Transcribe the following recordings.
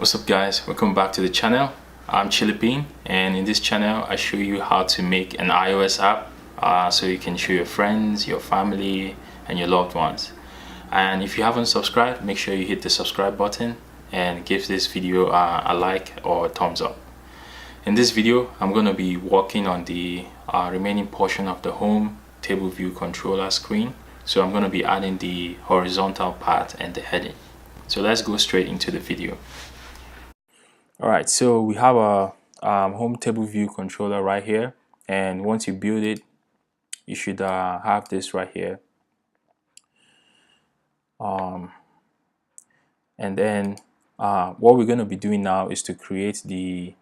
What's up guys, welcome back to the channel. I'm Chili Bean, and in this channel I show you how to make an iOS app so you can show your friends, your family and your loved ones. And if you haven't subscribed, make sure you hit the subscribe button and give this video a like or a thumbs up. In this video I'm going to be working on the remaining portion of the home table view controller screen. So I'm going to be adding the horizontal part and the heading. So let's go straight into the video. Alright, so we have a home table view controller right here, and once you build it, you should have this right here. And then what we're going to be doing now is to create the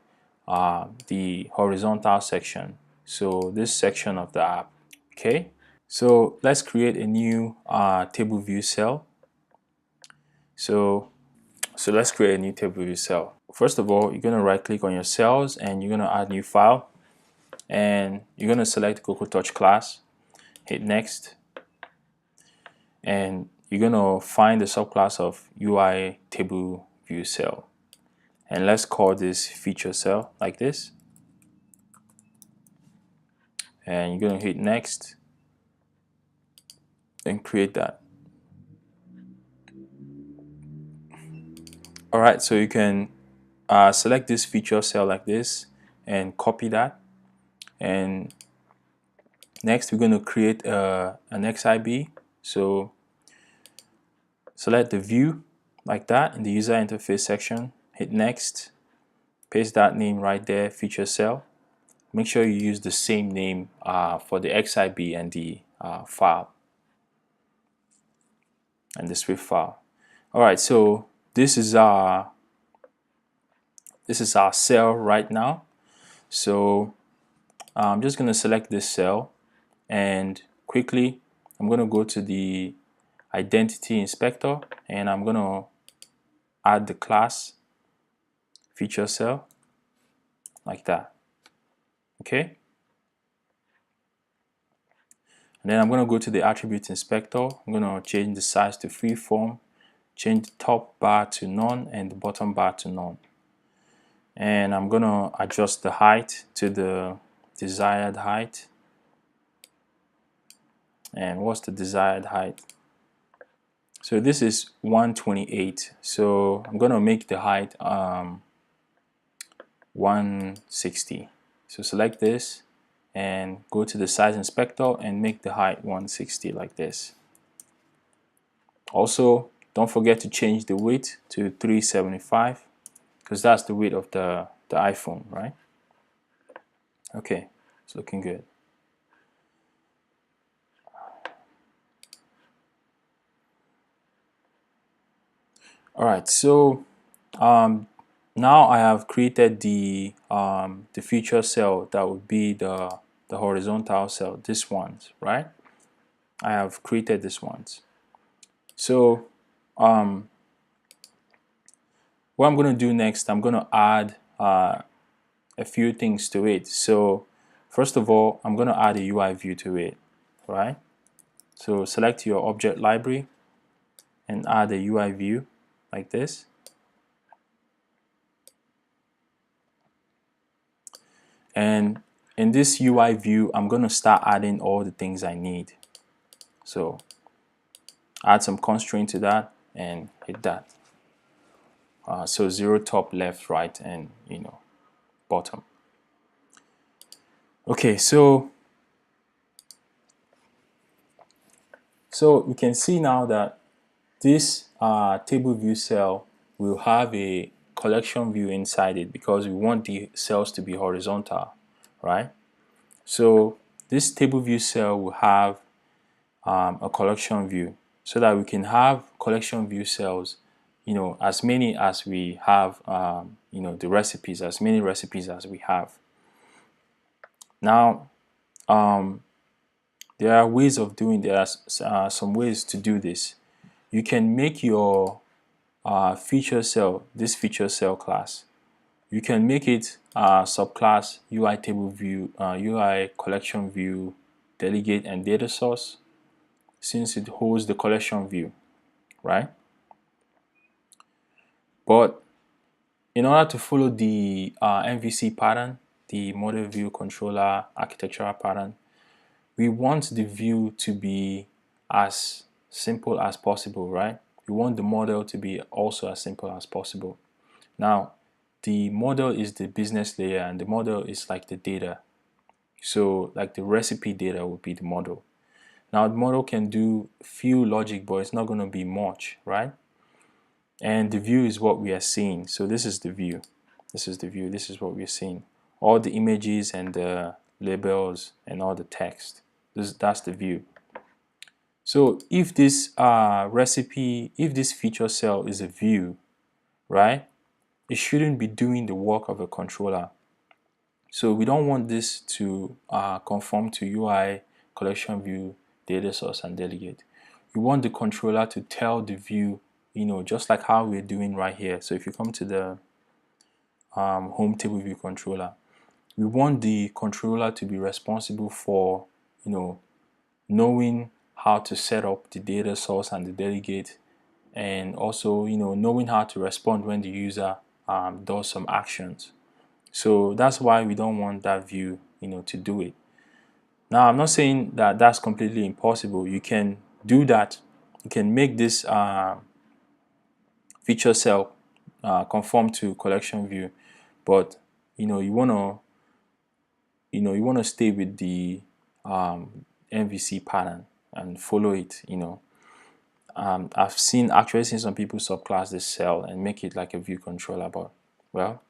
horizontal section. So this section of the app. Okay, so let's create a new table view cell. So let's create a new table view cell. First of all, you're going to right click on your cells and you're going to add new file, and you're going to select Cocoa Touch class, hit next, and you're going to find the subclass of UI table view cell, and let's call this feature cell like this, and you're going to hit next and create that. Alright, so you can select this feature cell like this and copy that, and next we're going to create an XIB. So select the view like that in the user interface section, hit next, paste that name right there, feature cell. Make sure you use the same name for the XIB and the file and the Swift file. Alright, so this is our cell right now. So I'm just going to select this cell, and quickly I'm going to go to the identity inspector and I'm going to add the class feature cell like that. Okay, and then I'm going to go to the attribute inspector. I'm going to change the size to freeform, change the top bar to none and the bottom bar to none, and I'm going to adjust the height to the desired height. And what's the desired height? So this is 128, so I'm going to make the height 160. So select this and go to the size inspector and make the height 160 like this. Also, don't forget to change the width to 375 because that's the width of the iPhone, right? Okay, it's looking good. Alright, so now I have created the feature cell that would be the horizontal cell, this ones, right? I have created this ones. So what I'm going to do next, I'm going to add a few things to it. So first of all, I'm going to add a UI view to it, right? So select your object library and add a UI view like this. And in this UI view, I'm going to start adding all the things I need. So add some constraint to that and hit that. So 0 top, left, right, and bottom. Okay, so we can see now that this table view cell will have a collection view inside it because we want the cells to be horizontal, right? So this table view cell will have a collection view so that we can have collection view cells, as many as we have, the recipes, as many recipes as we have. Now, there are ways of doing this. Some ways to do this. You can make your feature cell, this feature cell class, you can make it subclass UI table view, UI collection view, delegate and data source, since it holds the collection view, right? But in order to follow the MVC pattern, the model view controller architectural pattern, we want the view to be as simple as possible, right? We want the model to be also as simple as possible. Now, the model is the business layer and the model is like the data. So like the recipe data would be the model. Now the model can do few logic, but it's not going to be much, right? And the view is what we are seeing. So this is the view. This is the view. This is what we're seeing. All the images and the labels and all the text. That's the view. So if this recipe, if this feature cell is a view, right, it shouldn't be doing the work of a controller. So we don't want this to conform to UI, collection view, data source, and delegate. We want the controller to tell the view, just like how we're doing right here. So if you come to the home table view controller, we want the controller to be responsible for, knowing how to set up the data source and the delegate, and also, knowing how to respond when the user does some actions. So that's why we don't want that view, to do it. Now, I'm not saying that that's completely impossible. You can do that. You can make this feature cell conform to collection view, but you wanna stay with the MVC pattern and follow it. I've actually seen some people subclass this cell and make it like a view controller, but well,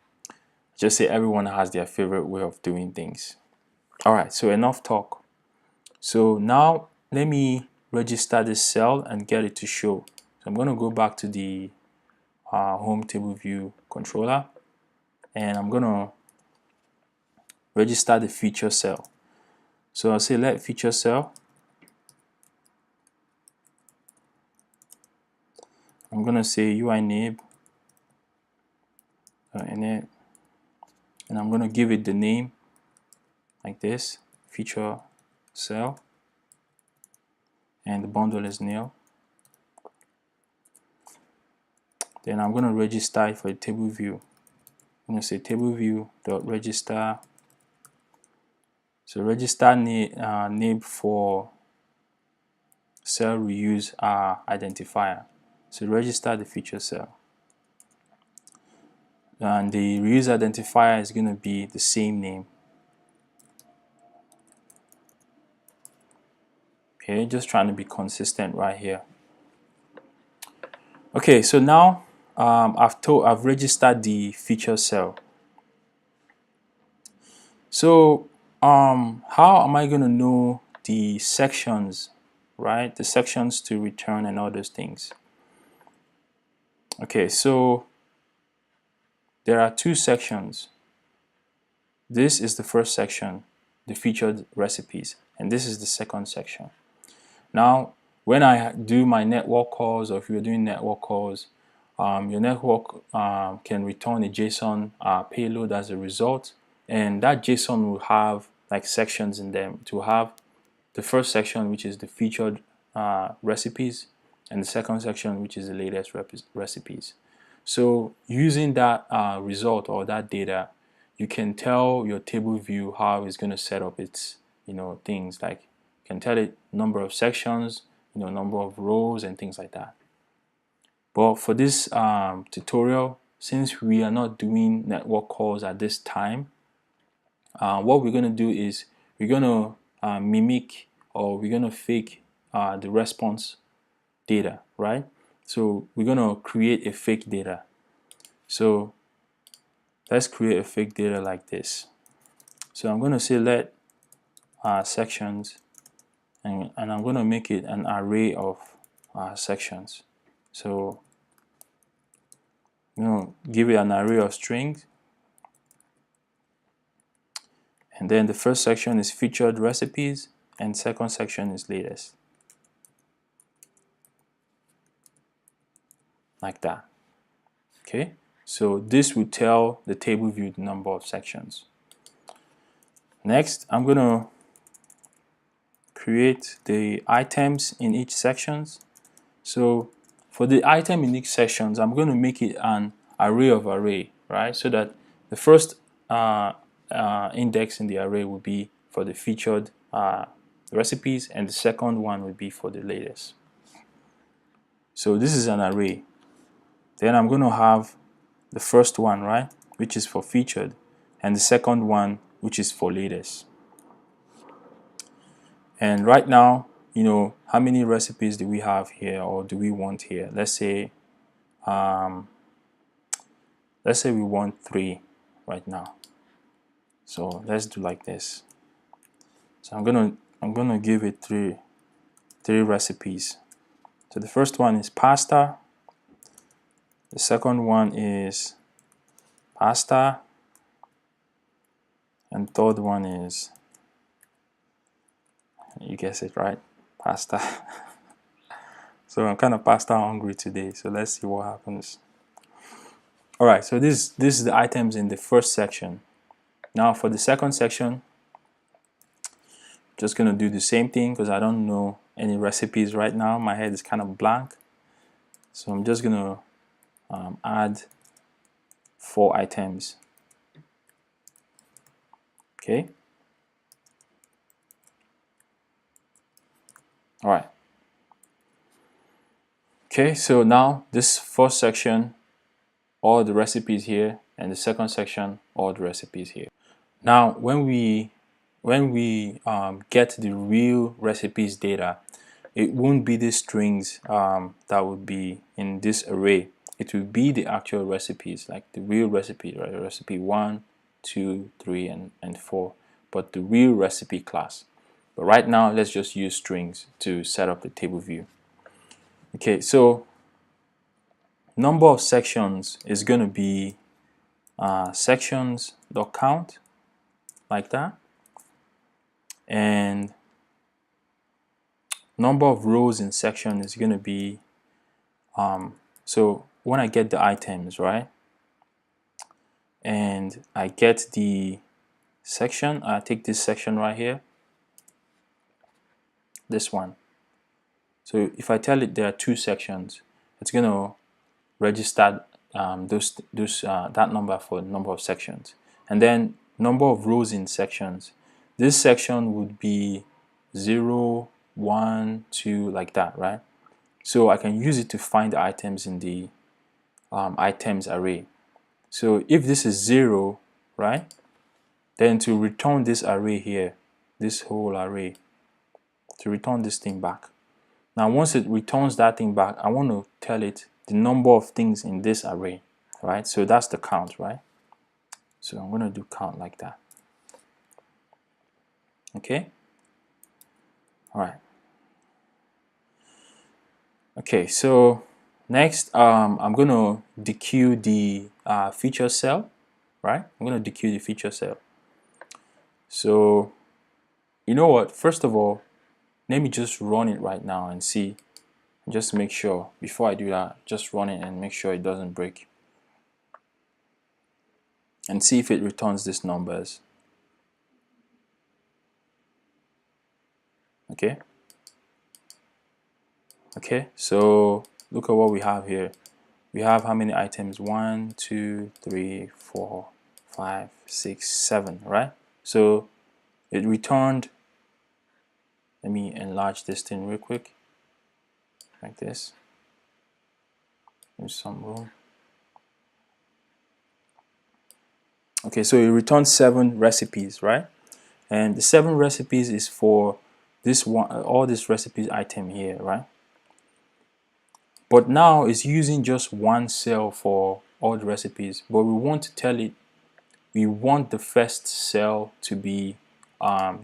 just say everyone has their favorite way of doing things. All right, so enough talk. So now let me register this cell and get it to show. So I'm going to go back to the home table view controller, and I'm going to register the feature cell. So I'll say let feature cell. I'm going to say UI name init, and I'm going to give it the name like this, feature cell, and the bundle is nil. Then I'm going to register it for the table view. I'm going to say table view dot register. So register name for cell reuse identifier. So register the feature cell, and the reuse identifier is going to be the same name. Okay, just trying to be consistent right here. Okay, so now I've registered the feature cell. So how am I going to know the sections, right? The sections to return and all those things. Okay, so there are two sections. This is the first section, the featured recipes, and this is the second section. Now, when I do my network calls, or if you're doing network calls, your network can return a JSON payload as a result, and that JSON will have like sections in them. To have the first section, which is the featured recipes, and the second section, which is the latest recipes. So using that result or that data, you can tell your table view how it's going to set up its things, like you can tell it number of sections, number of rows and things like that. But for this tutorial, since we are not doing network calls at this time, what we're going to do is we're going to mimic, or we're going to fake the response data, right? So we're going to create a fake data. So let's create a fake data like this. So I'm going to say let sections, and I'm going to make it an array of sections. So give it an array of strings, and then the first section is featured recipes and second section is latest, like that. Okay, so this will tell the table view the number of sections. Next, I'm going to create the items in each sections. So for the item in each sections, I'm going to make it an array of array. right? So that the first index in the array will be for the featured recipes, and the second one would be for the latest. So this is an array. Then I'm going to have the first one, right, which is for featured, and the second one, which is for latest. And right now, you know, how many recipes do we have here, or do we want here? Let's say we want 3 right now. So let's do like this. So I'm gonna give it three recipes. So the first one is pasta. The second one is pasta, and third one is, you guess it right, pasta. So I'm kind of pasta hungry today. So let's see what happens. All right. So this is the items in the first section. Now for the second section, just gonna do the same thing because I don't know any recipes right now. My head is kind of blank. So I'm just gonna add 4 items. Okay. All right. Okay, so now this first section, all the recipes here, and the second section, all the recipes here. Now, when we get the real recipes data, it won't be the strings that would be in this array. It will be the actual recipes, like the real recipe, right? Recipe 1, 2, 3, and 4, but the real recipe class. But right now, let's just use strings to set up the table view. Okay, so number of sections is going to be sections.count, like that, and number of rows in section is going to be so when I get the items, right, and I get the section, I take this section right here, this one. So if I tell it there are 2 sections, it's going to register that number for number of sections. And then number of rows in sections, this section would be 0, 1, 2, like that, right? So I can use it to find the items in the items array. So if this is 0, right, then to return this array here, this whole array, to return this thing back. Now once it returns that thing back, I want to tell it the number of things in this array, right? So that's the count, right? So I'm going to do count like that. Okay? All right. Okay, so next I'm going to dequeue the feature cell, right? I'm going to dequeue the feature cell. So you know what? First of all, let me just run it right now and see. Just make sure, before I do that, just run it and make sure it doesn't break. And see if it returns these numbers. Okay? Okay, so look at what we have here. We have how many items? 1, 2, 3, 4, 5, 6, 7, right? So it returned, let me enlarge this thing real quick, like this. There's some room. Okay, so it returned 7 recipes, right? And the 7 recipes is for this one, all these recipes item here, right? But now it's using just one cell for all the recipes, but we want to tell it, we want the first cell to be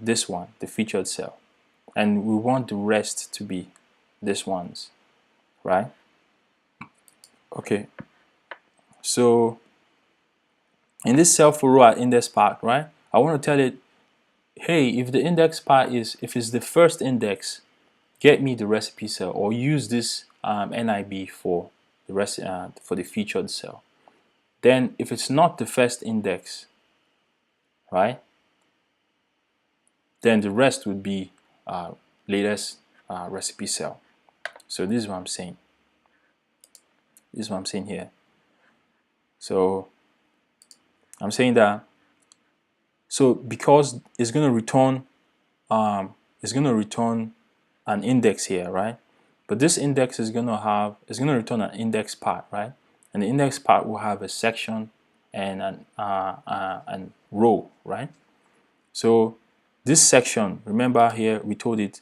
this one, the featured cell, and we want the rest to be this ones, right? Okay, so in this cell for row at index part, right, I want to tell it, hey, if the index part is, if it's the first index, get me the recipe cell, or use this NIB for the rest for the featured cell. Then if it's not the first index, right, then the rest would be latest recipe cell. So this is what I'm saying. This is what I'm saying here. So I'm saying that, so because it's going to return an index here, right? But this index is going to return an index part, right? And the index part will have a section and an row, right? So this section, remember here we told it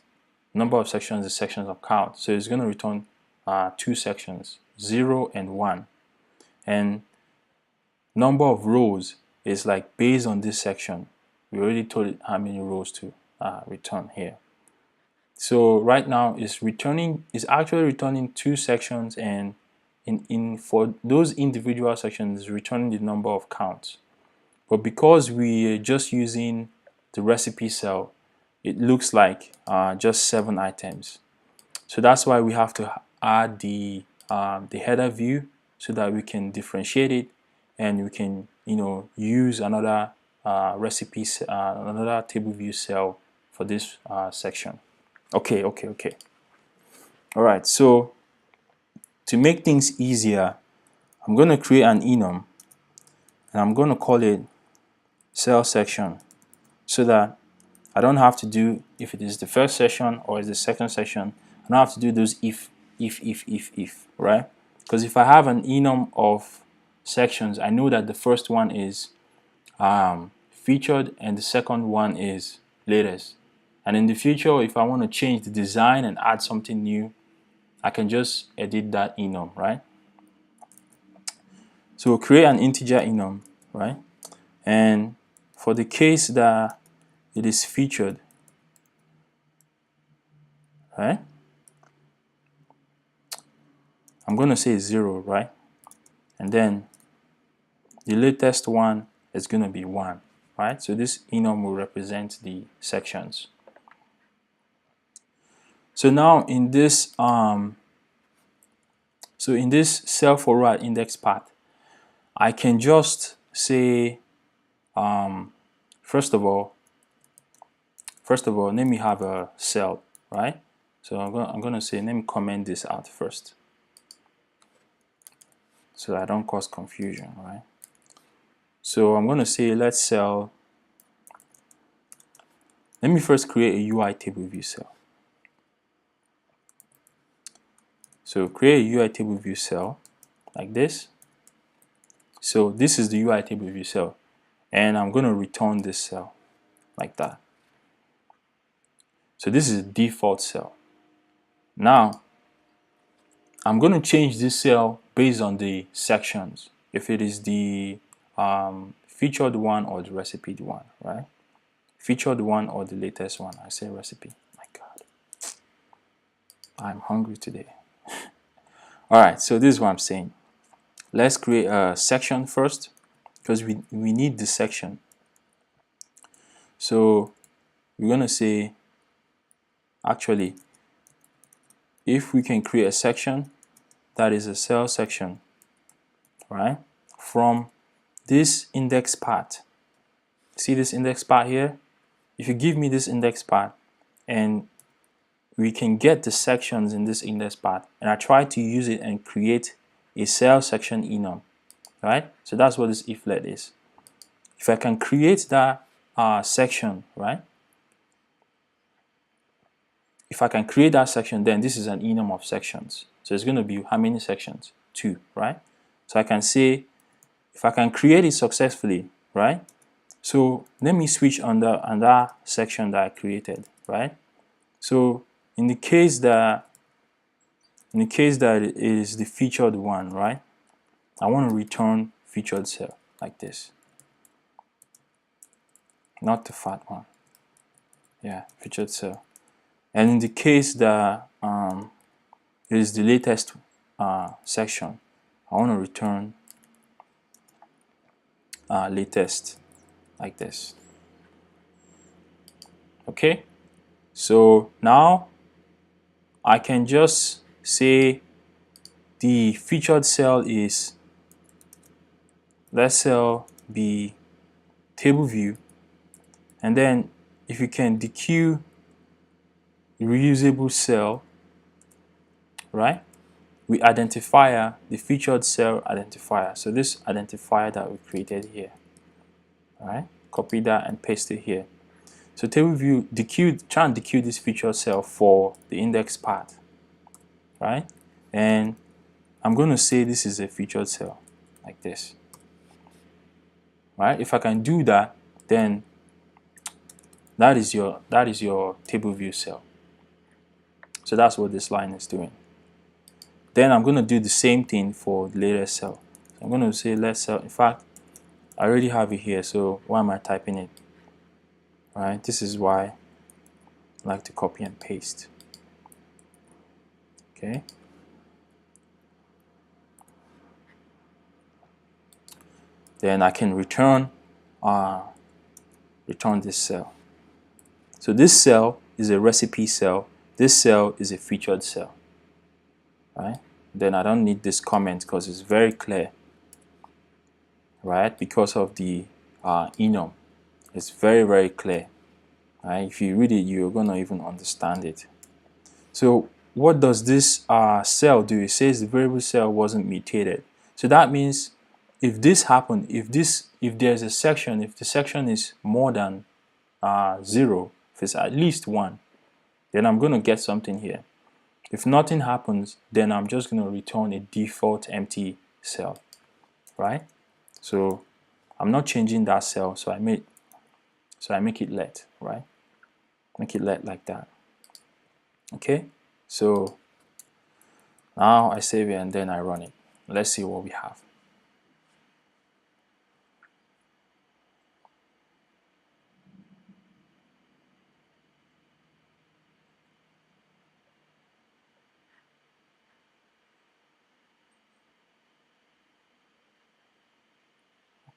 number of sections is sections of count. So it's going to return two sections, 0 and 1. And number of rows is like based on this section. We already told it how many rows to return here. So right now it's actually returning two sections, and for those individual sections it's returning the number of counts. But because we are just using the recipe cell, it looks like just 7 items. So that's why we have to add the header view so that we can differentiate it, and we can use another another table view cell for this section. Okay. All right. So to make things easier, I'm going to create an enum, and I'm going to call it cell section, so that I don't have to do if it is the first section or is the second section. I don't have to do those if, right? Because if I have an enum of sections, I know that the first one is featured and the second one is latest. And in the future, if I want to change the design and add something new, I can just edit that enum, right? So we'll create an integer enum, right? And for the case that it is featured, right? I'm going to say 0, right? And then the latest one is going to be 1, right? So this enum will represent the sections. So now in this cell for row at index path, I can just say first of all, let me have a cell, right? So I'm going to say, let me comment this out first, so I don't cause confusion, right? So I'm going to say let me first create a UI table view cell. So create a UI table view cell like this. So this is the UI table view cell, and I'm going to return this cell like that. So this is a default cell. Now I'm going to change this cell based on the sections, if it is the featured one or the recipe one, right? Featured one or the latest one. I say recipe. My God, I'm hungry today. All right, so this is what I'm saying. Let's create a section first, because we need the section. So we're going to say, actually, if we can create a section that is a cell section, right, from this index part. See this index part here? If you give me this index part, and we can get the sections in this index part, and I try to use it and create a cell section enum, right? So that's what this if let is. If I can create that section, right? If I can create that section, then this is an enum of sections. So it's going to be how many sections? 2, right? So I can say, if I can create it successfully, right? So let me switch on that section that I created, right? So in the case that it is the featured one, right? I want to return featured cell like this, not the fat one. Yeah, featured cell. And in the case that it is the latest section, I want to return latest like this. Okay, so now I can just say the featured cell is, let cell be table view, and then if you can dequeue reusable cell, right, we identifier the featured cell identifier. So this identifier that we created here, Right? Copy that and paste it here. So table view try and dequeue this featured cell for the index part, right? And I'm going to say this is a featured cell, like this, right? If I can do that, then that is your table view cell. So that's what this line is doing. Then I'm going to do the same thing for the latest cell. So I'm going to say let cell. In fact, I already have it here, so why am I typing it? Right? This is why I like to copy and paste. Okay. Then I can return this cell. So this cell is a recipe cell. This cell is a featured cell. Right? Then I don't need this comment because it's very clear. Right? Because of the enum, it's very, very clear. Right? If you read it, you're gonna even understand it. So what does this cell do? It says the variable cell wasn't mutated. So that means if this happened, if there's a section, if the section is more than 0, if it's at least 1, then I'm going to get something here. If nothing happens, then I'm just going to return a default empty cell, right? So I'm not changing that cell, so I make it let, right? Make it let like that. Okay, so now I save it and then I run it. Let's see what we have.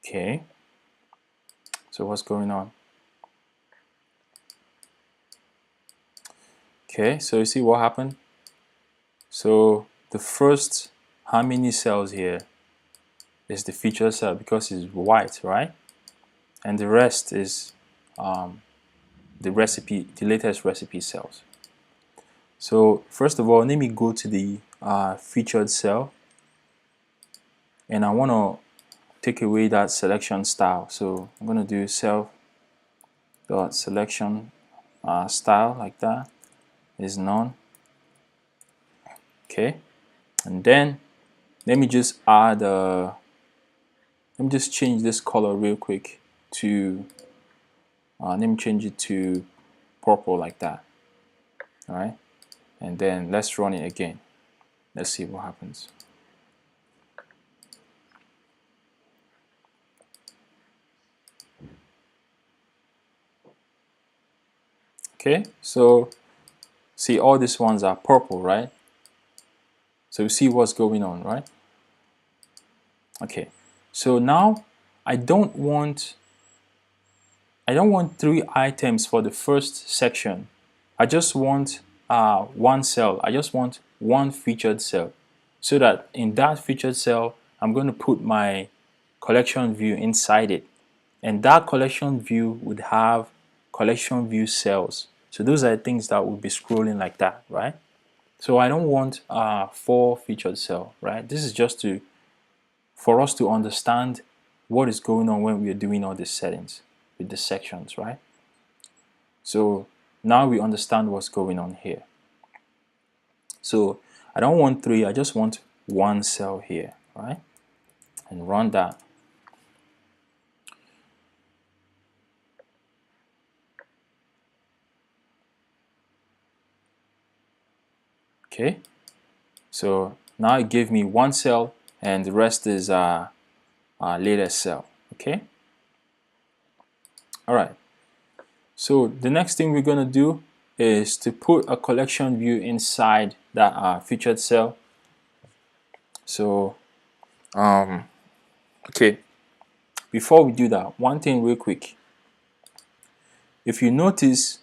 Okay, so what's going on? Okay, so you see what happened? So the first, how many cells here is the feature cell because it's white, right? And the rest is the latest recipe cells. So first of all, let me go to the featured cell, and I want to take away that selection style. So I'm going to do self dot selection style like that is none. Okay, and then let me just add let me just change this color real quick to let me change it to purple like that. All right, and then let's run it again. Let's see what happens. Okay, so see all these ones are purple, right? So you see what's going on, right? Okay, so now I don't want 3 items for the first section. I just want one cell. I just want one featured cell, so that in that featured cell I'm going to put my collection view inside it, and that collection view would have collection view cells. So those are the things that will be scrolling like that, right? So I don't want 4 featured cell, right? This is just for us to understand what is going on when we are doing all these settings with the sections, right? So now we understand what's going on here. So I don't want 3, I just want 1 cell here, right? And run that. Okay, so now it gave me 1 cell and the rest is latest cell. Okay, all right. So the next thing we're going to do is to put a collection view inside that featured cell. So okay, before we do that, one thing real quick. If you notice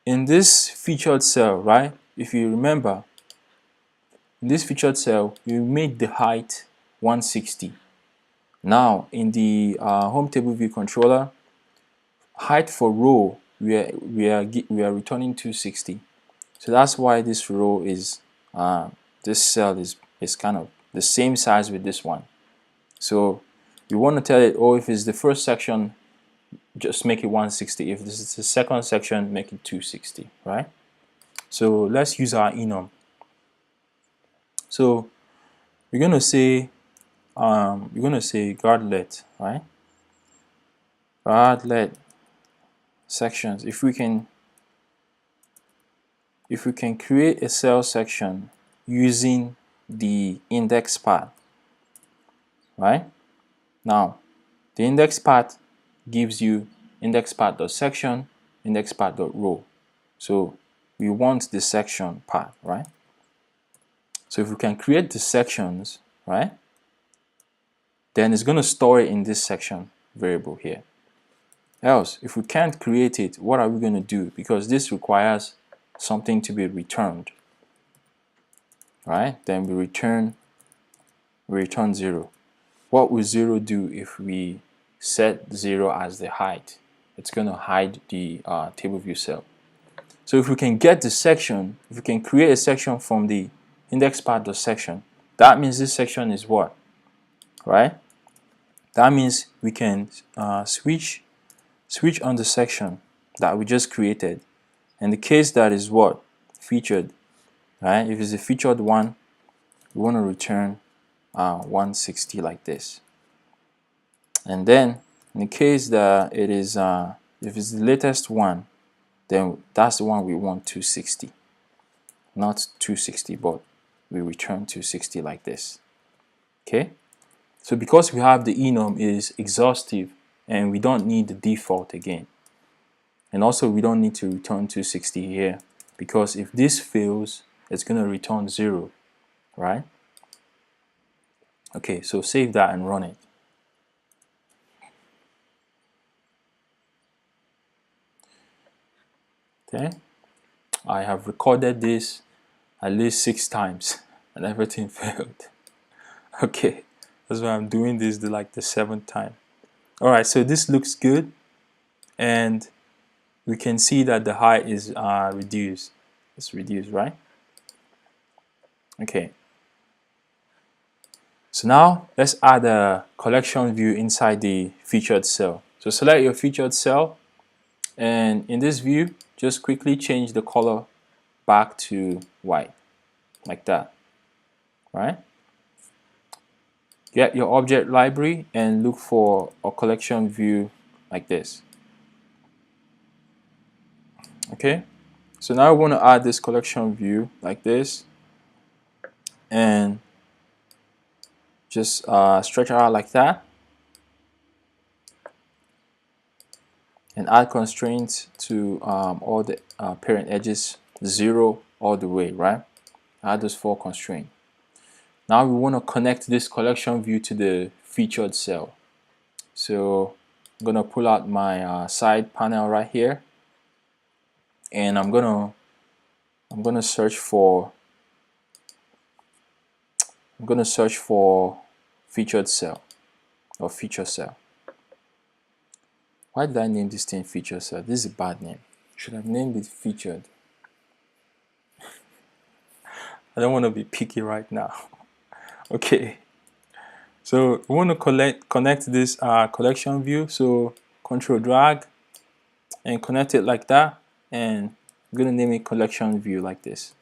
in this featured cell, right, if you remember, in this featured cell we made the height 160. Now in the home table view controller, height for row we are returning 260. So that's why this row is this cell is kind of the same size with this one. So You want to tell it, oh, if it's the first section, just make it 160. If this is the second section, make it 260, right? So let's use our enum. So we're gonna say guardlet, right? Guardlet sections. If we can create a cell section using the index path, right? Now the index path gives you index path.section, index path.row. So we want the section path, right? So if we can create the sections, right, then it's going to store it in this section variable here. Else, if we can't create it, what are we going to do? Because this requires something to be returned, right? Then we return 0. What will 0 do if we set 0 as the height? It's going to hide the table view cell. So if we can get the section, if we can create a section from the index path.section, that means this section is what? Right? That means we can switch on the section that we just created. And the case that is what? Featured. Right? If it's a featured one, we want to return 160 like this. And then in the case that it is if it's the latest one, then that's the one we want 260. Not 260, but we return 260 like this. Okay? So because we have the enum is exhaustive and we don't need the default again. And also we don't need to return 260 here, because if this fails, it's going to return 0, right? Okay, so save that and run it. Okay, I have recorded this at least 6 times and everything failed. Okay, that's why I'm doing this the 7th time. Alright, so this looks good, and we can see that the height is reduced. It's reduced, right? Okay. So now let's add a collection view inside the featured cell. So select your featured cell, and in this view, just quickly change the color back to white, like that, right? Get your object library and look for a collection view like this. Okay, so now I want to add this collection view like this, and just stretch it out like that, and add constraints to all the parent edges, 0 all the way, right? Add those 4 constraints. Now we want to connect this collection view to the featured cell. So I'm gonna pull out my side panel right here, and I'm gonna search for featured cell or feature cell. Why did I name this thing feature cell? This is a bad name. Should have named it featured. I don't want to be picky right now. Okay. So we want to connect this collection view. So control drag and connect it like that, and I'm gonna name it collection view like this.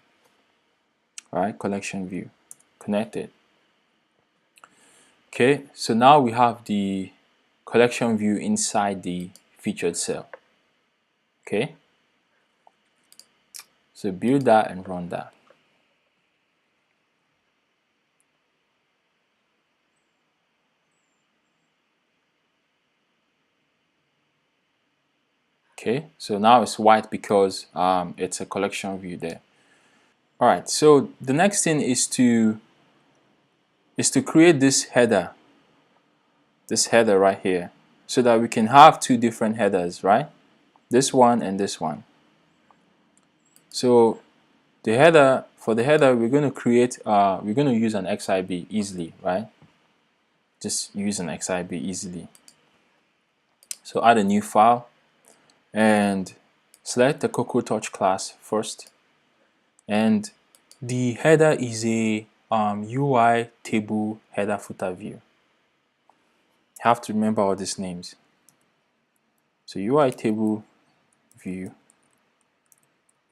All right, collection view, connect it. Okay, so now we have the collection view inside the featured cell. Okay, so build that and run that. Okay, so now it's white because it's a collection view there. All right, so the next thing is to create this header right here, so that we can have 2 different headers, right? This one and this one. So the header, for the header, we're going to create we're going to use an XIB easily, right? Just use an XIB easily. So add a new file and select the Cocoa Touch class first, and the header is a UI table header footer view. have to remember all these names. So UI table view,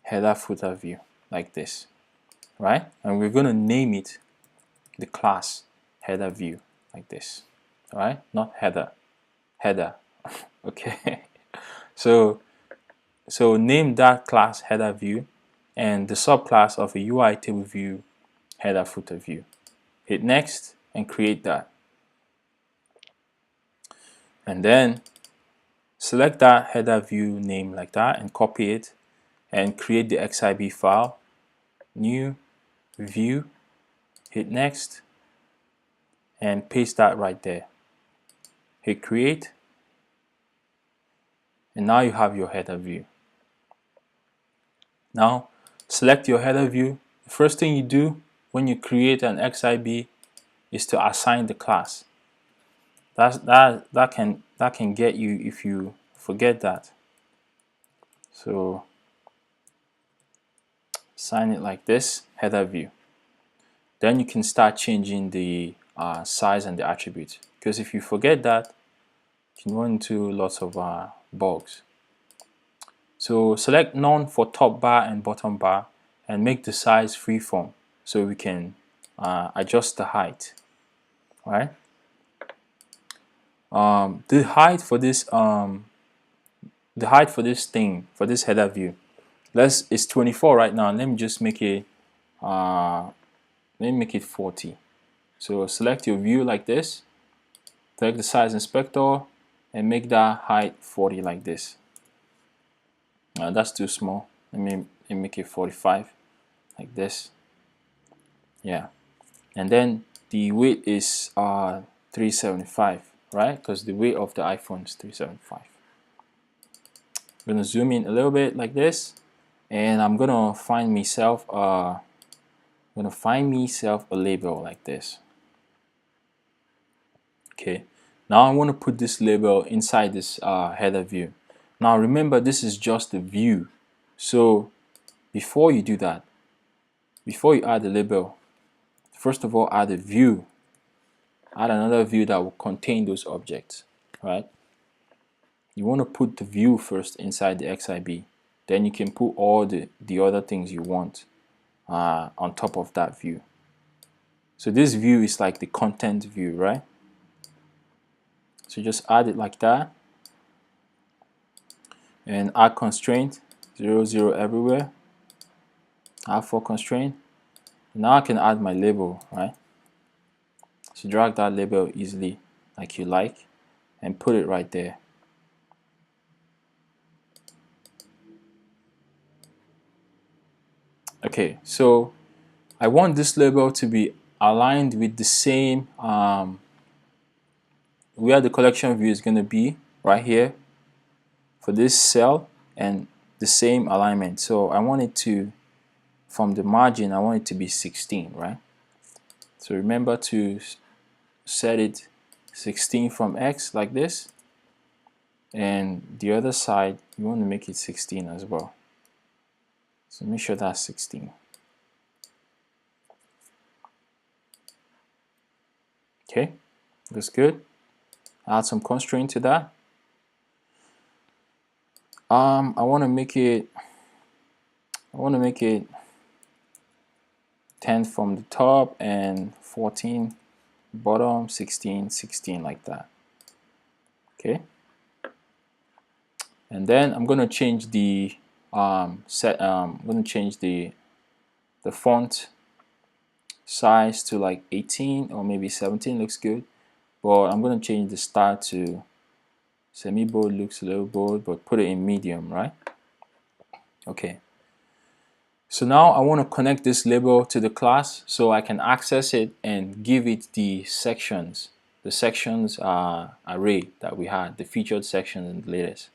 header footer view, like this, right? And we're going to name it the class header view, like this, right? Not header, header. Okay. So name that class header view and the subclass of a UI table view header footer view. Hit next and create that. And then select that header view name like that and copy it and create the XIB file. New, view, hit next and paste that right there. Hit create and now you have your header view. Now select your header view. The first thing you do when you create an XIB is to assign the class. That can get you if you forget that. So assign it like this, header view. Then you can start changing the size and the attributes, because if you forget that, you can run into lots of bugs. So select none for top bar and bottom bar and make the size freeform so we can adjust the height. Right? The height for this header view, it's 24 right now. Let me just make it 40. So select your view like this, select the size inspector and make that height 40 like this. That's too small. Let me make it 45 like this. Yeah, and then the weight is 375, right? Because the weight of the iPhone is 375. I'm gonna zoom in a little bit like this, and I'm gonna find myself a label like this. Okay, now I want to put this label inside this header view. Now remember, this is just the view. So before you do that, before you add the label, first of all add a view. Add another view that will contain those objects, right? You want to put the view first inside the XIB. Then you can put all the other things you want on top of that view. So this view is like the content view, right? So just add it like that. And add constraint, 0, 0 everywhere. Add for constraint. Now I can add my label, right? So drag that label easily like you like and put it right there. Okay, so I want this label to be aligned with the same where the collection view is going to be, right here for this cell, and the same alignment. So I want it to, from the margin, I want it to be 16, right? So remember to set it 16 from X like this, and the other side you want to make it 16 as well. So make sure that's 16. Okay, looks good. Add some constraint to that. I want to make it 10 from the top and 14 bottom, 16, 16 like that. Okay. And then I'm going to change the I'm going to change the font size to like 18 or maybe 17. Looks good, but I'm going to change the style to semi-bold. Looks a little bold, but put it in medium, right? Okay, so now I want to connect this label to the class so I can access it and give it the sections array that we had, the featured section and the latest.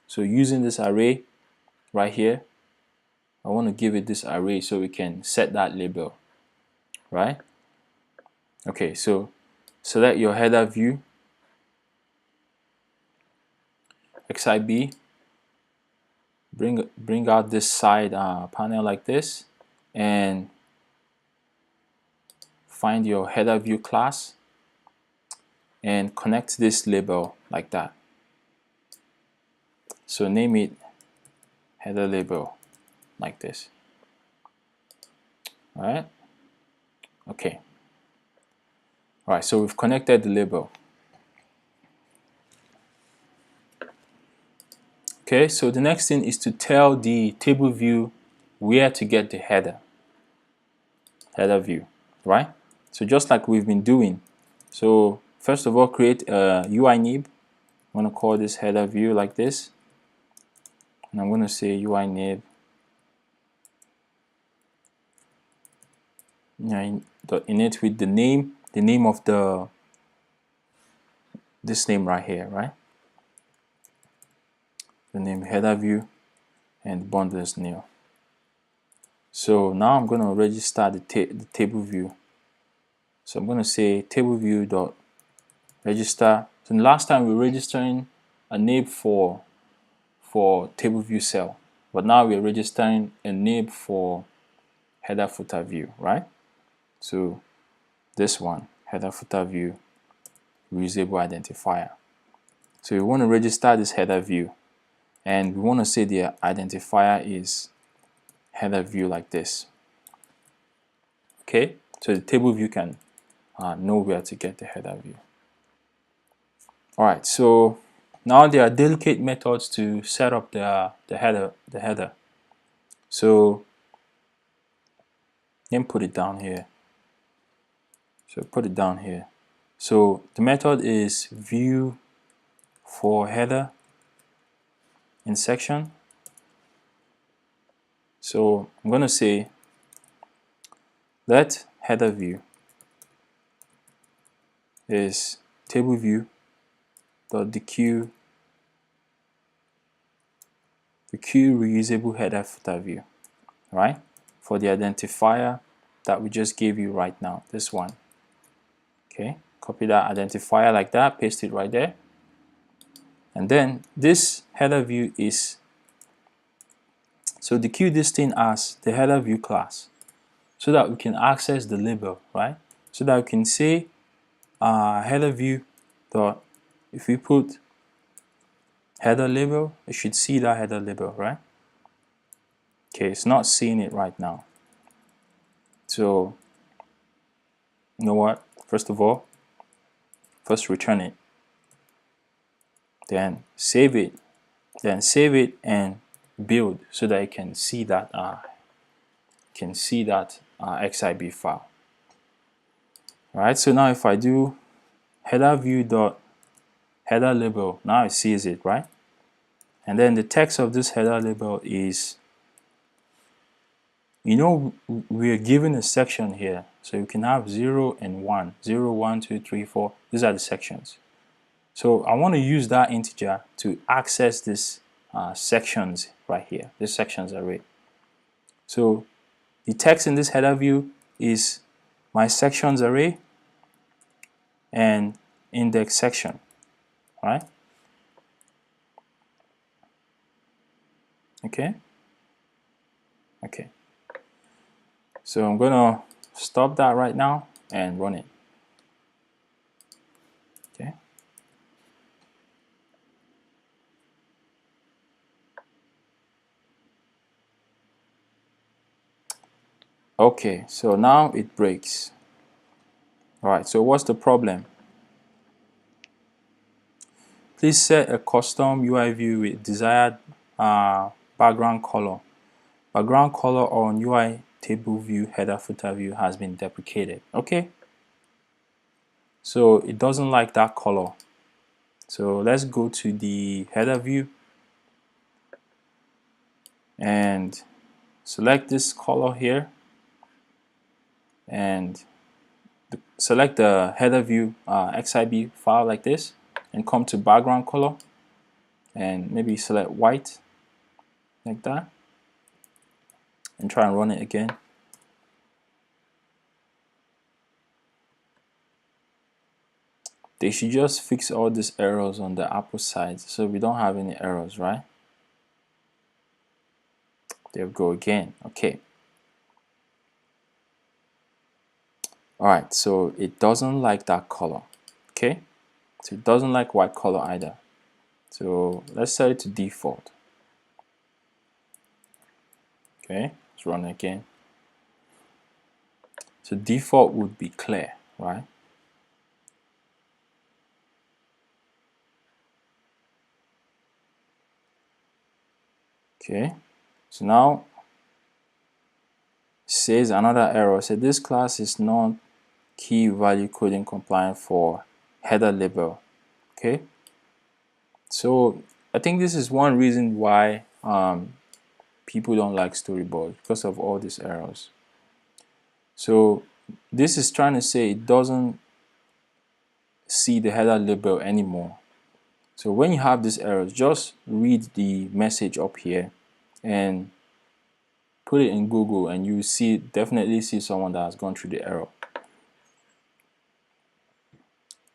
So using this array right here, I want to give it this array so we can set that label, right? Okay, so select your header view, XIB, bring out this side panel like this, and find your header view class and connect this label like that. So name it header label like this. All right. Okay. All right. So we've connected the label. Okay. So the next thing is to tell the table view where to get the header view, right? So just like we've been doing. So first of all, create a UI nib. I'm going to call this header view like this, and I'm going to say UI nib init with the name of this name right here, right? The name header view and bundle is new. So now I'm going to register the table view. So I'm going to say table view dot register. So the last time we were registering a nib for table view cell, but now we're registering a nib for header footer view, right? So this one, header footer view reusable identifier. So we want to register this header view, and we want to say the identifier is header view like this. Okay, so the table view can know where to get the header view. All right, so now there are delicate methods to set up the header. So then put it down here. So put it down here. So the method is view for header in section. So I'm going to say let header view is table view dot the queue reusable header footer view, right? For the identifier that we just gave you right now, this one. Okay, copy that identifier like that, paste it right there, and then this header view is, so decue this thing as the header view class, so that we can access the label, right? So that we can say header view dot, if we put header label, it should see that header label, right? Okay, it's not seeing it right now. So you know what? First of all, first return it, then save it, and build so that you can see that XIB file. All right. So now if I do header view dot header label, now it sees it, right? And then the text of this header label is, you know, we're given a section here, so you can have 0 and 1, 0, 1, 2, 3, 4. These are the sections. So I want to use that integer to access this sections right here, this sections array. So the text in this header view is my sections array and index section, right? Okay. So I'm gonna stop that right now and run it. Okay. Okay, so now it breaks. All right, so what's the problem? Please set a custom UI view with desired background color. Background color on UI table view header footer view has been deprecated. Okay, so it doesn't like that color. So let's go to the header view and select this color here and select the header view XIB file like this and come to background color and maybe select white like that and try and run it again. They should just fix all these errors on the Apple side so we don't have any errors, right? There we go again. Okay. Alright, so it doesn't like that color. Okay. So it doesn't like white color either. So let's set it to default. Okay, let's run it again. So default would be clear, right? Okay, so now says another error. So this class is not key value coding compliant for header label. Okay, so I think this is one reason why people don't like storyboard, because of all these errors. So this is trying to say it doesn't see the header label anymore. So when you have these errors, just read the message up here and put it in Google, and you see definitely see someone that has gone through the error.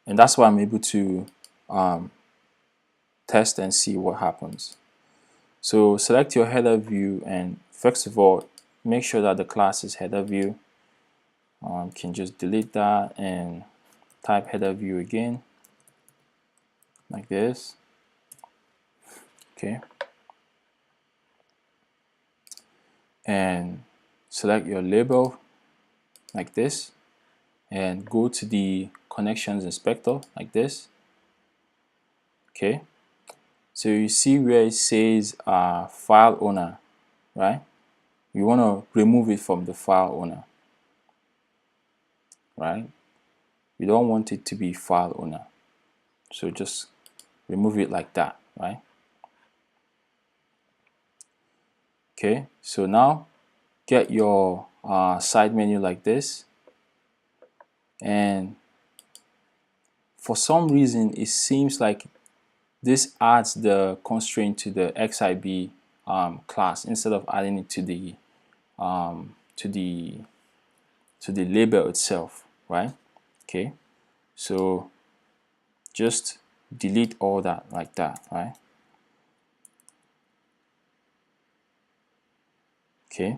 And that's why I'm able to test and see what happens. So select your header view, and first of all, make sure that the class is header view. Can just delete that and type header view again, like this. Okay. And select your label like this, and go to the connections inspector like this. Okay. So you see where it says file owner, right? You want to remove it from the file owner, right? You don't want it to be file owner. So just remove it like that, right? Okay, so now get your side menu like this, and for some reason it seems like this adds the constraint to the XIB class instead of adding it to the label itself, right? Okay, so just delete all that like that, right? Okay.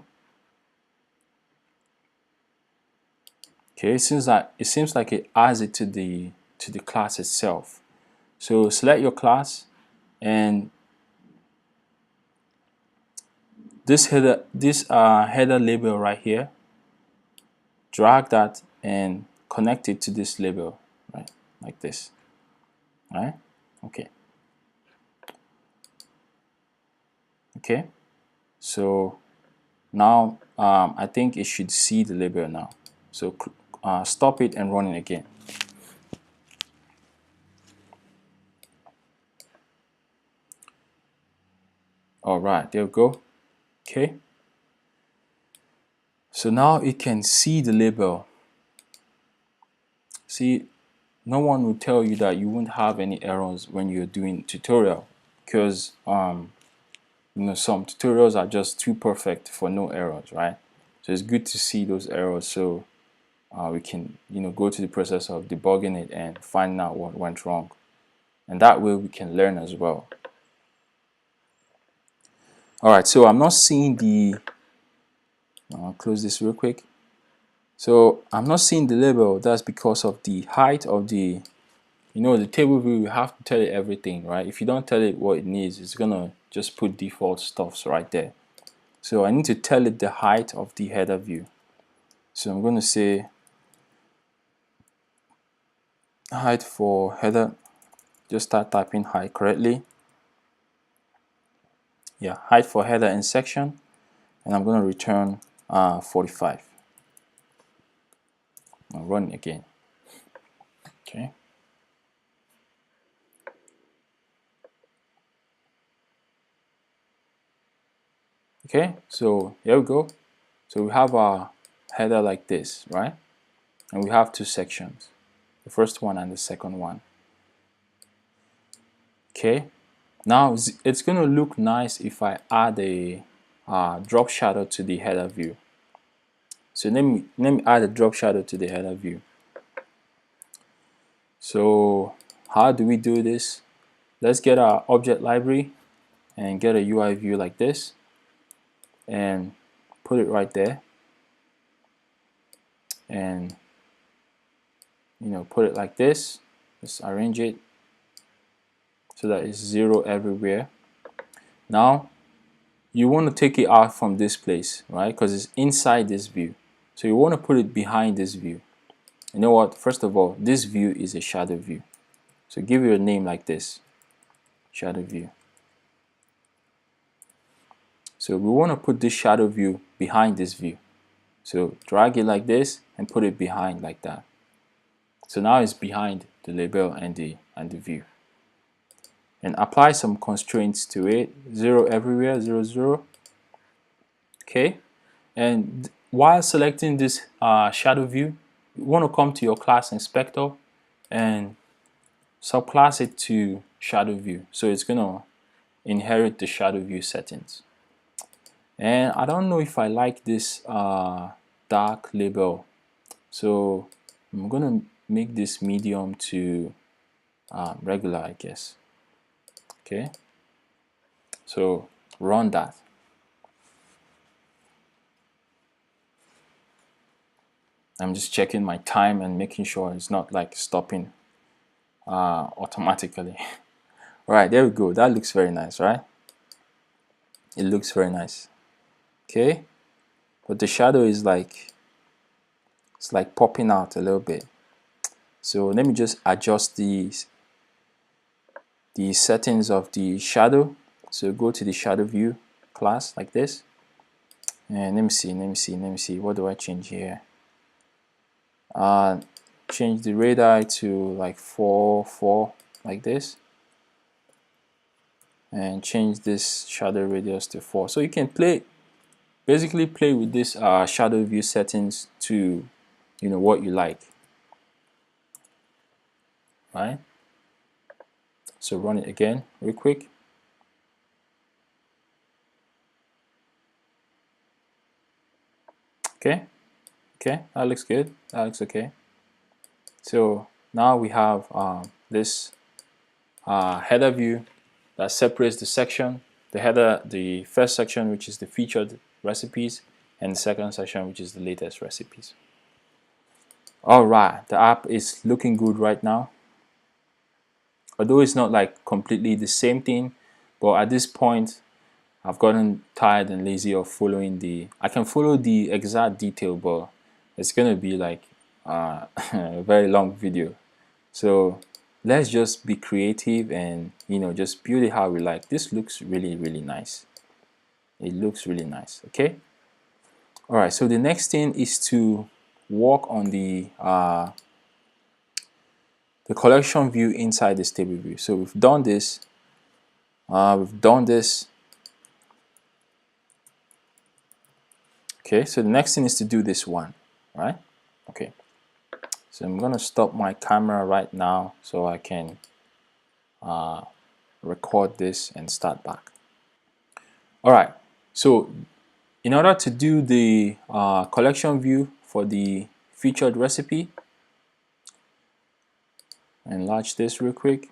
Okay, it seems like it adds it to the class itself. So select your class, and this header label right here, drag that and connect it to this label, right? Like this. Right? Okay. Okay. So now I think it should see the label now. So stop it and run it again. All right, there we go. Okay. So now it can see the label. See, no one will tell you that you won't have any errors when you're doing tutorial, because some tutorials are just too perfect for no errors, right? So it's good to see those errors, so we can go to the process of debugging it and finding out what went wrong, and that way we can learn as well. All right, so I'm not seeing the I'll close this real quick. So I'm not seeing the label. That's because of the height of the the table view. You have to tell it everything, right? If you don't tell it what it needs, it's gonna just put default stuffs right there. So I need to tell it the height of the header view. So I'm going to say height for header. Just start typing height correctly. Yeah, height for header in section, and I'm going to return 45. I'll run it again. Okay. Okay, so here we go. So we have our header like this, right? And we have two sections, the first one and the second one. Okay, now it's going to look nice if I add a drop shadow to the header view. So let me add a drop shadow to the header view. So how do we do this? Let's get our object library and get a UI view like this and put it right there, and put it like this, Just arrange it so that it's 0 everywhere. Now you want to take it out from this place, right? Because it's inside this view. So you want to put it behind this view. You know what? First of all, this view is a shadow view. So give it a name like this, shadow view. So we want to put this shadow view behind this view. So drag it like this and put it behind like that. So now it's behind the label and the view. And apply some constraints to it. 0 everywhere, 0, 0. Okay. And while selecting this shadow view, you want to come to your class inspector and subclass it to shadow view. So it's going to inherit the shadow view settings. And I don't know if I like this dark label, so I'm gonna make this medium to regular, I guess. Okay, so run that. I'm just checking my time and making sure it's not like stopping automatically. All right, there we go. That looks very nice, right? It looks very nice. Okay, but the shadow is like, it's like popping out a little bit. So let me just adjust the settings of the shadow. So go to the shadow view class like this, and let me see, what do I change here? Change the radii to like 4 like this, and change this shadow radius to 4. So you can basically play with this shadow view settings to what you like, right? So run it again real quick. Okay, that looks good. That looks okay. So now we have this header view that separates the section, the first section, which is the featured recipes, and the second section, which is the latest recipes. All right, the app is looking good right now. Although it's not like completely the same thing, but at this point, I've gotten tired and lazy of following I can follow the exact detail, but it's gonna be like a very long video. So let's just be creative and just build it how we like. This looks really, really nice. It looks really nice. Okay. All right. So the next thing is to work on the collection view inside this table view. So we've done this. Okay. So the next thing is to do this one, right? Okay. So I'm gonna stop my camera right now so I can record this and start back. All right. So in order to do the collection view for the featured recipe, enlarge this real quick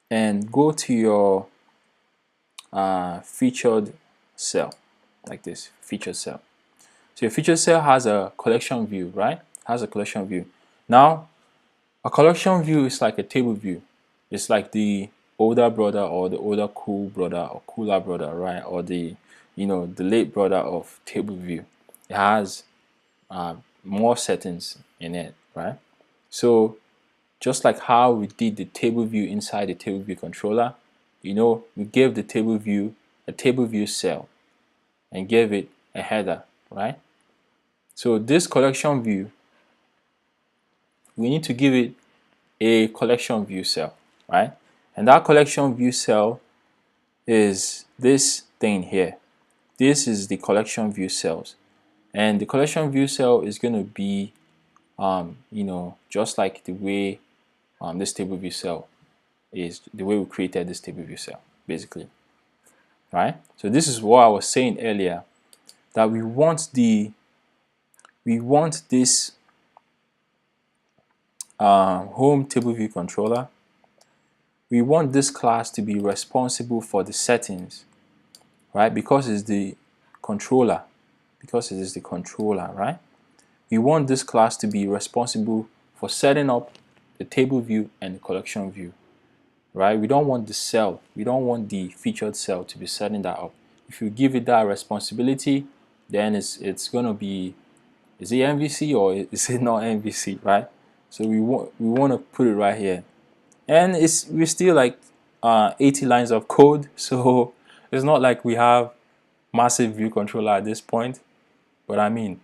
and go to your featured cell like this, featured cell. So your featured cell has a collection view, right? Has a collection view. Now, a collection view is like a table view. It's like the older brother or the older cool brother or cooler brother, right? Or the the late brother of table view. It has more settings in it, right? So just like how we did the table view inside the table view controller, we gave the table view a table view cell and gave it a header, right? So this collection view, we need to give it a collection view cell, right? And that collection view cell is this thing here. This is the collection view cells, and the collection view cell is going to be just like the way this table view cell is, the way we created this table view cell, basically, right? So this is what I was saying earlier, that we want this home table view controller. We want this class to be responsible for the settings, right? Because it's the controller, because it is the controller, right? We want this class to be responsible for setting up the table view and the collection view, right? We don't want the cell, we don't want the featured cell to be setting that up. If you give it that responsibility, then it's gonna be, is it MVC or is it not MVC, right? So we want to put it right here, and we're still like 80 lines of code, so it's not like we have massive view controller at this point. But I mean,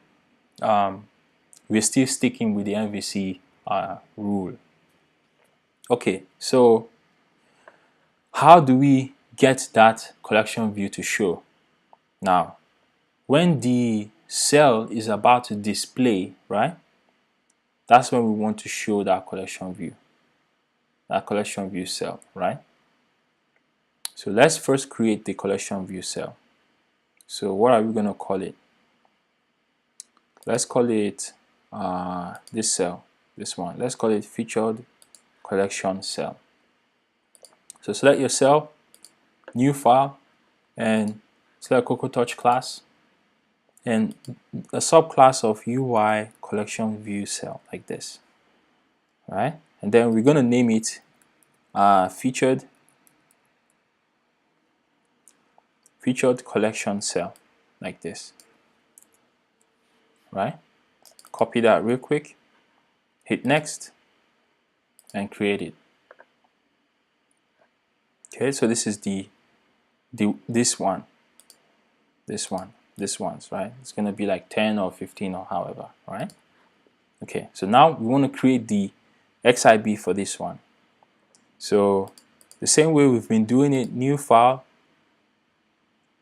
we're still sticking with the MVC rule. Okay, so how do we get that collection view to show? Now, when the cell is about to display, right? That's when we want to show that collection view cell, right? So let's first create the collection view cell. So what are we going to call it? Let's call it this cell, this one. Let's call it featured collection cell. So select your cell, new file, and select CocoaTouch class and a subclass of UI collection view cell like this, right? And then we're going to name it featured collection cell like this, right? Copy that real quick, hit next, and create it. Okay, so this is this one's, right? It's gonna be like 10 or 15 or however, right? Okay, so now we want to create the XIB for this one. So the same way we've been doing it, new file,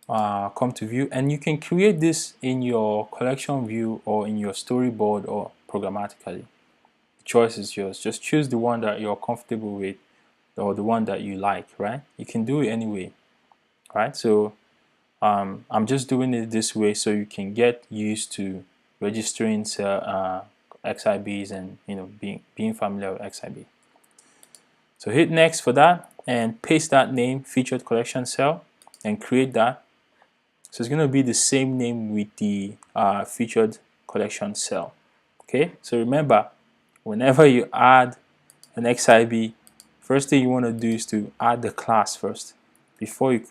come to view, and you can create this in your collection view or in your storyboard or programmatically. The choice is yours. Just choose the one that you're comfortable with or the one that you like, right? You can do it anyway, right? So I'm just doing it this way so you can get used to registering XIBs and being familiar with XIB. So hit next for that and paste that name, featured collection cell, and create that. So it's going to be the same name with the featured collection cell. Okay, so remember, whenever you add an XIB, first thing you want to do is to add the class first before you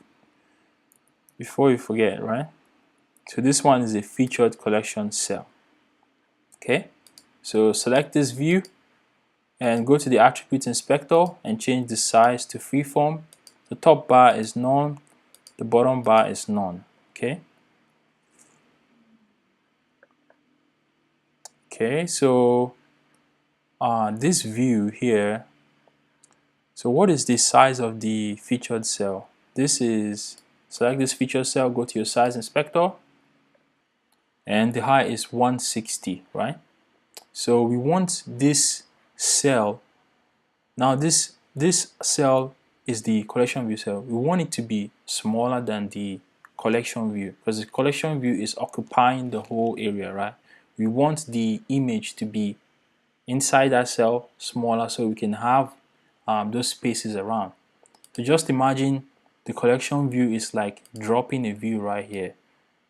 forget, right? So this one is a featured collection cell. Okay, so select this view and go to the attribute inspector and change the size to freeform. The top bar is none, the bottom bar is none. Okay, so this view here, so what is the size of the featured cell? This is, select this featured cell, go to your size inspector, and the height is 160, right? So we want this cell, now this cell is the collection view cell. We want it to be smaller than the collection view because the collection view is occupying the whole area, right? We want the image to be inside that cell smaller so we can have those spaces around. So just imagine the collection view is like dropping a view right here.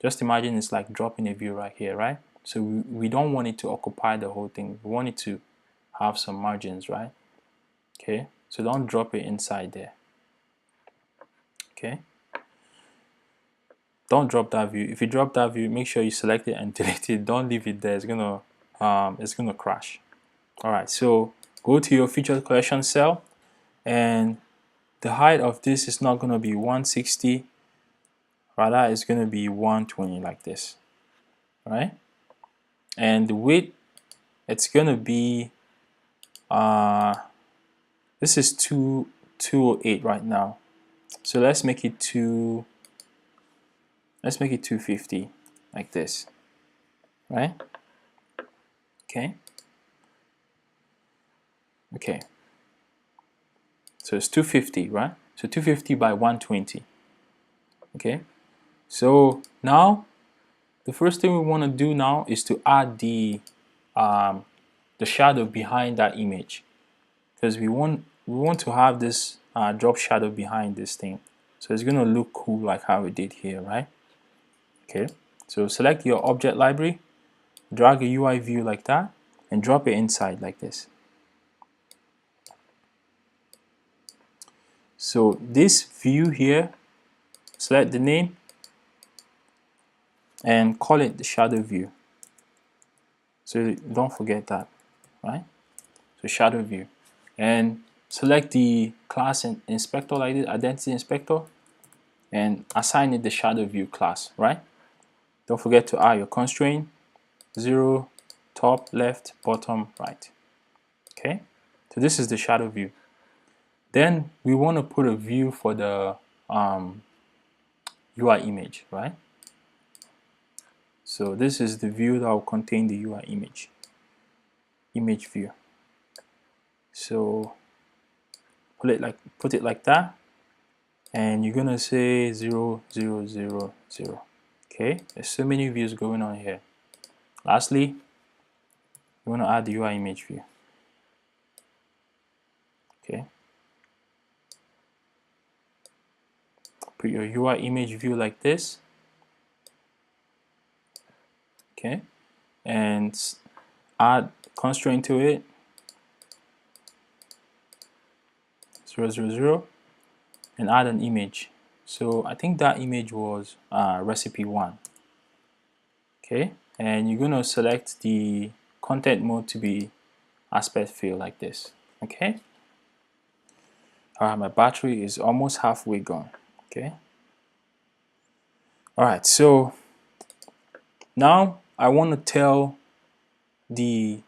Just imagine it's like dropping a view right here, right? So we don't want it to occupy the whole thing. We want it to have some margins, right? Okay, so don't drop it inside there. Okay, don't drop that view. If you drop that view, make sure you select it and delete it. Don't leave it there. It's gonna crash. All right, so go to your featured collection cell, and the height of this is not gonna be 160. Rather, it's gonna be 120 like this, right? And the width, it's gonna be this is 208 right now. So let's make it 250 like this, right? Okay. So it's 250, right? So 250 by 120. Okay. So now the first thing we want to do now is to add the shadow behind that image, because we want to have this drop shadow behind this thing, so it's gonna look cool like how we did here, right? Okay, so select your object library, drag a UI view like that, and drop it inside like this. So this view here, select the name and call it the shadow view. So don't forget that, right? So shadow view, and select the class and inspector like this, identity inspector, and assign it the shadow view class, right? Don't forget to add your constraint, 0, top, left, bottom, right. Okay, so this is the shadow view. Then we want to put a view for the UI image, right? So this is the view that will contain the UI image view. So put it like that, and you're gonna say 0, 0, 0, 0. Okay, there's so many views going on here. Lastly, you want to add the UI image view. Okay, put your UI image view like this. Okay, and add constraint to it, 0, 0, 0, and add an image. So I think that image was recipe 1. Okay, and you're going to select the content mode to be aspect fill like this. Okay, alright, my battery is almost halfway gone. Okay, alright, so now I want to tell the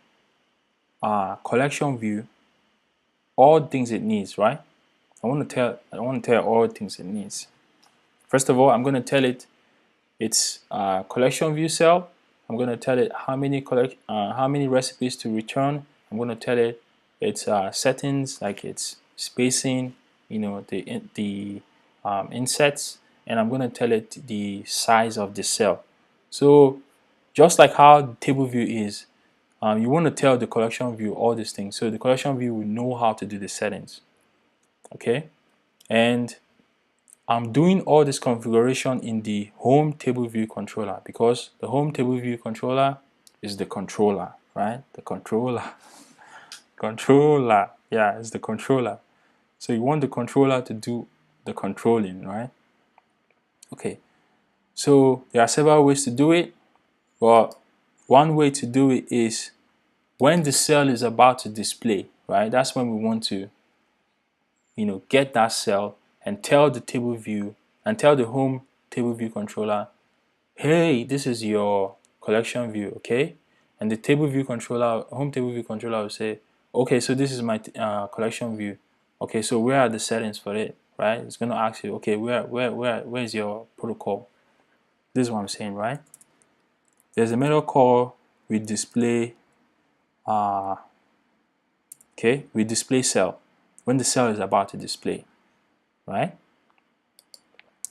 collection view all things it needs, right? I want to tell all things it needs. First of all, I'm going to tell it its collection view cell. I'm going to tell it how many recipes to return. I'm going to tell it its settings, like its spacing, you know, the insets, and I'm going to tell it the size of the cell. So just like how the table view is, you want to tell the collection view all these things. So the collection view will know how to do the settings. Okay, and I'm doing all this configuration in the home table view controller, because the home table view controller is the controller, right? The controller. Controller. Yeah, it's the controller. So you want the controller to do the controlling, right? Okay. So there are several ways to do it, but one way to do it is when the cell is about to display, right? That's when we want to, you know, get that cell and tell the table view and tell the home table view controller, hey, this is your collection view, okay? And the table view controller, home table view controller will say, okay, so this is my collection view. Okay, so where are the settings for it, right? It's going to ask you, okay, where is your protocol? This is what I'm saying, right? There's a method called with display, okay, with display cell, when the cell is about to display, right?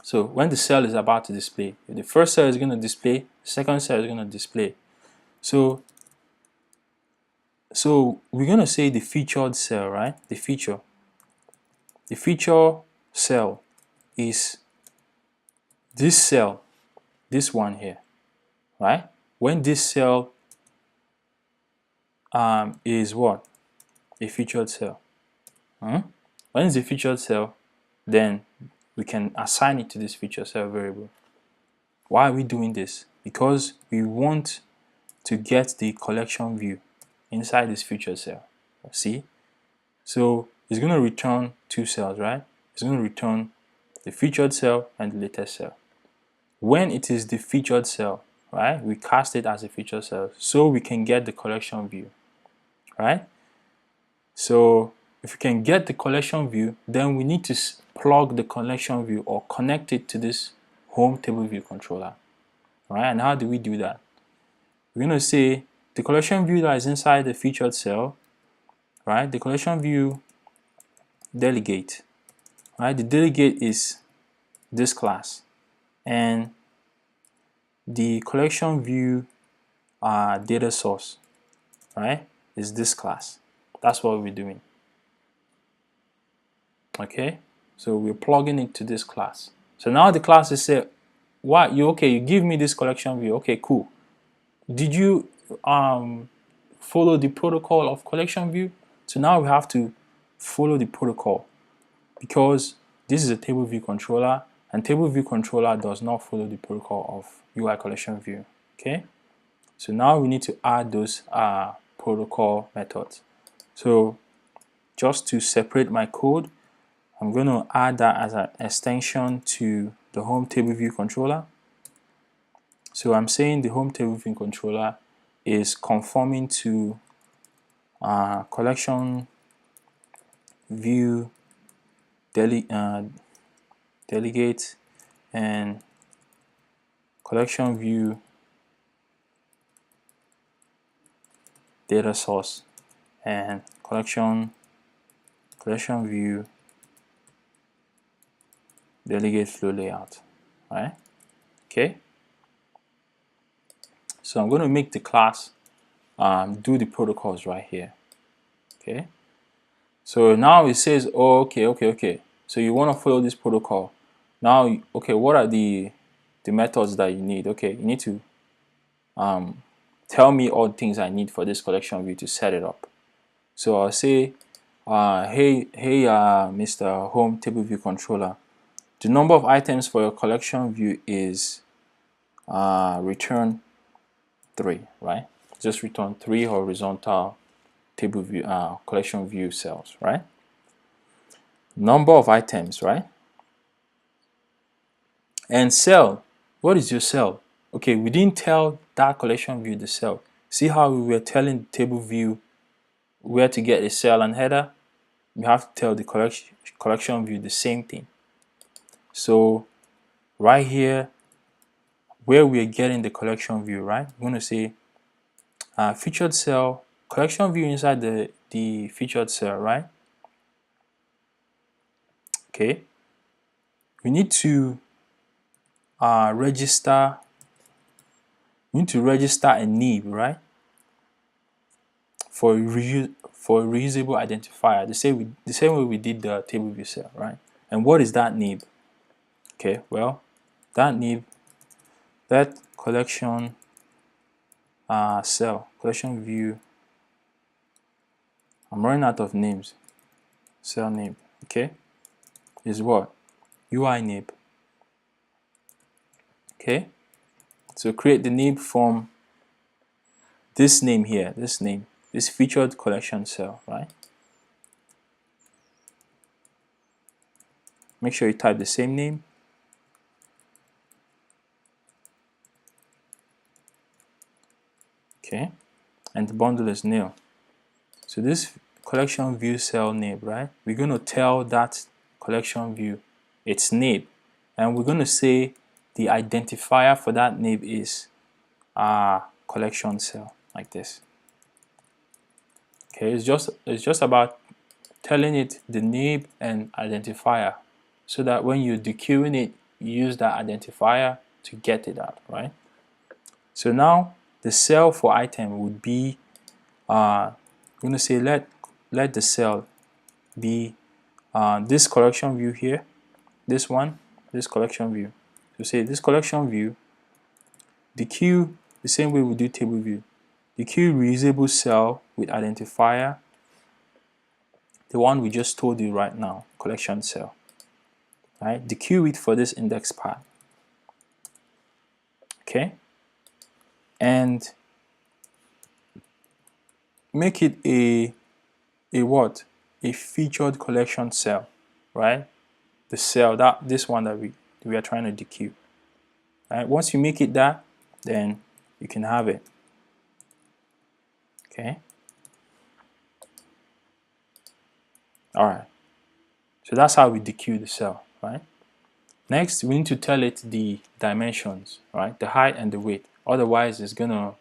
So when the cell is about to display, the first cell is going to display, the second cell is going to display. So we're going to say the featured cell, right? The feature cell is this cell, this one here, right? When this cell is what? A featured cell. When it's a featured cell, then we can assign it to this feature cell variable. Why are we doing this? Because we want to get the collection view inside this feature cell. See? So it's going to return two cells, right? It's going to return the featured cell and the latest cell. When it is the featured cell, right, we cast it as a featured cell so we can get the collection view, right? So if we can get the collection view, then we need to plug the collection view or connect it to this home table view controller. All right, and how do we do that? We're going to say the collection view that is inside the featured cell, right? The collection view delegate, right? The delegate is this class, and the collection view data source, right, is this class. That's what we're doing. Okay, so we're plugging it to this class. So now the class is say, what you okay? You give me this collection view. Okay, cool. Did you follow the protocol of collection view? So now we have to follow the protocol, because this is a table view controller, and table view controller does not follow the protocol of UI collection view. Okay, so now we need to add those protocol methods. So just to separate my code, I'm going to add that as an extension to the home table view controller. So I'm saying the home table view controller is conforming to collection view delegate and collection view data source and collection view delegate flow layout. Right? Okay. So I'm going to make the class do the protocols right here. Okay. So now it says, oh, okay. So you want to follow this protocol. Now, okay, what are the methods that you need? Okay, you need to tell me all the things I need for this collection view to set it up. So I'll say, hey, Mr. Home Table View Controller, the number of items for your collection view is return 3, right? Just return 3 horizontal table view collection view cells, right? Number of items, right? And cell, what is your cell? Okay, we didn't tell that collection view the cell. See how we were telling the table view where to get a cell and header? We have to tell the collection view the same thing. So right here, where we're getting the collection view, right? We're going to say featured cell, collection view inside the featured cell, right? Okay. We need to register a nib, right? For a reusable identifier, the same way we did the table view cell, right? And what is that nib? Okay, well, that nib, that collection cell, collection view. I'm running out of names. Cell nib, okay, is what? UI nib. Okay, so create the nib from this name here, this featured collection cell, right? Make sure you type the same name. Okay, and the bundle is nil. So this collection view cell nib, right? We're going to tell that collection view its nib, and we're going to say the identifier for that nib is collection cell, like this. Okay, it's just about telling it the nib and identifier, so that when you're dequeuing it, you use that identifier to get it out, right? So now the cell for item would be I'm going to say let the cell be this collection view here, this collection view. So say this collection view, the queue, the same way we do table view, the queue reusable cell with identifier, the one we just told you right now, collection cell, right? The queue width for this index path, okay, and make it a what? A featured collection cell, right? The cell, this one that we are trying to dequeue. Right? Once you make it that, then you can have it. Okay. All right. So that's how we dequeue the cell, right? Next, we need to tell it the dimensions, right? The height and the width. Otherwise, it's gonna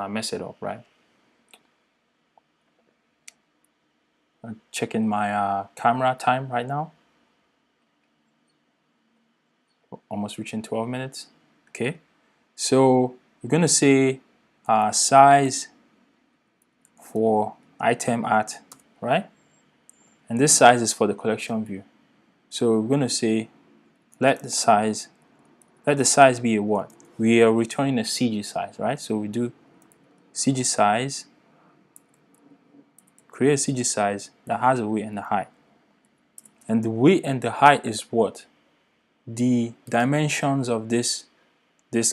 mess it up, right? I'm checking my camera time right now. Almost reaching 12 minutes. Okay. So we're gonna say size for item at, right? And this size is for the collection view. So we're gonna say let the size be a what? We are returning a CG size, right? So we do CG size, create a CG size that has a width and a height. and the width and the height is what? The dimensions of this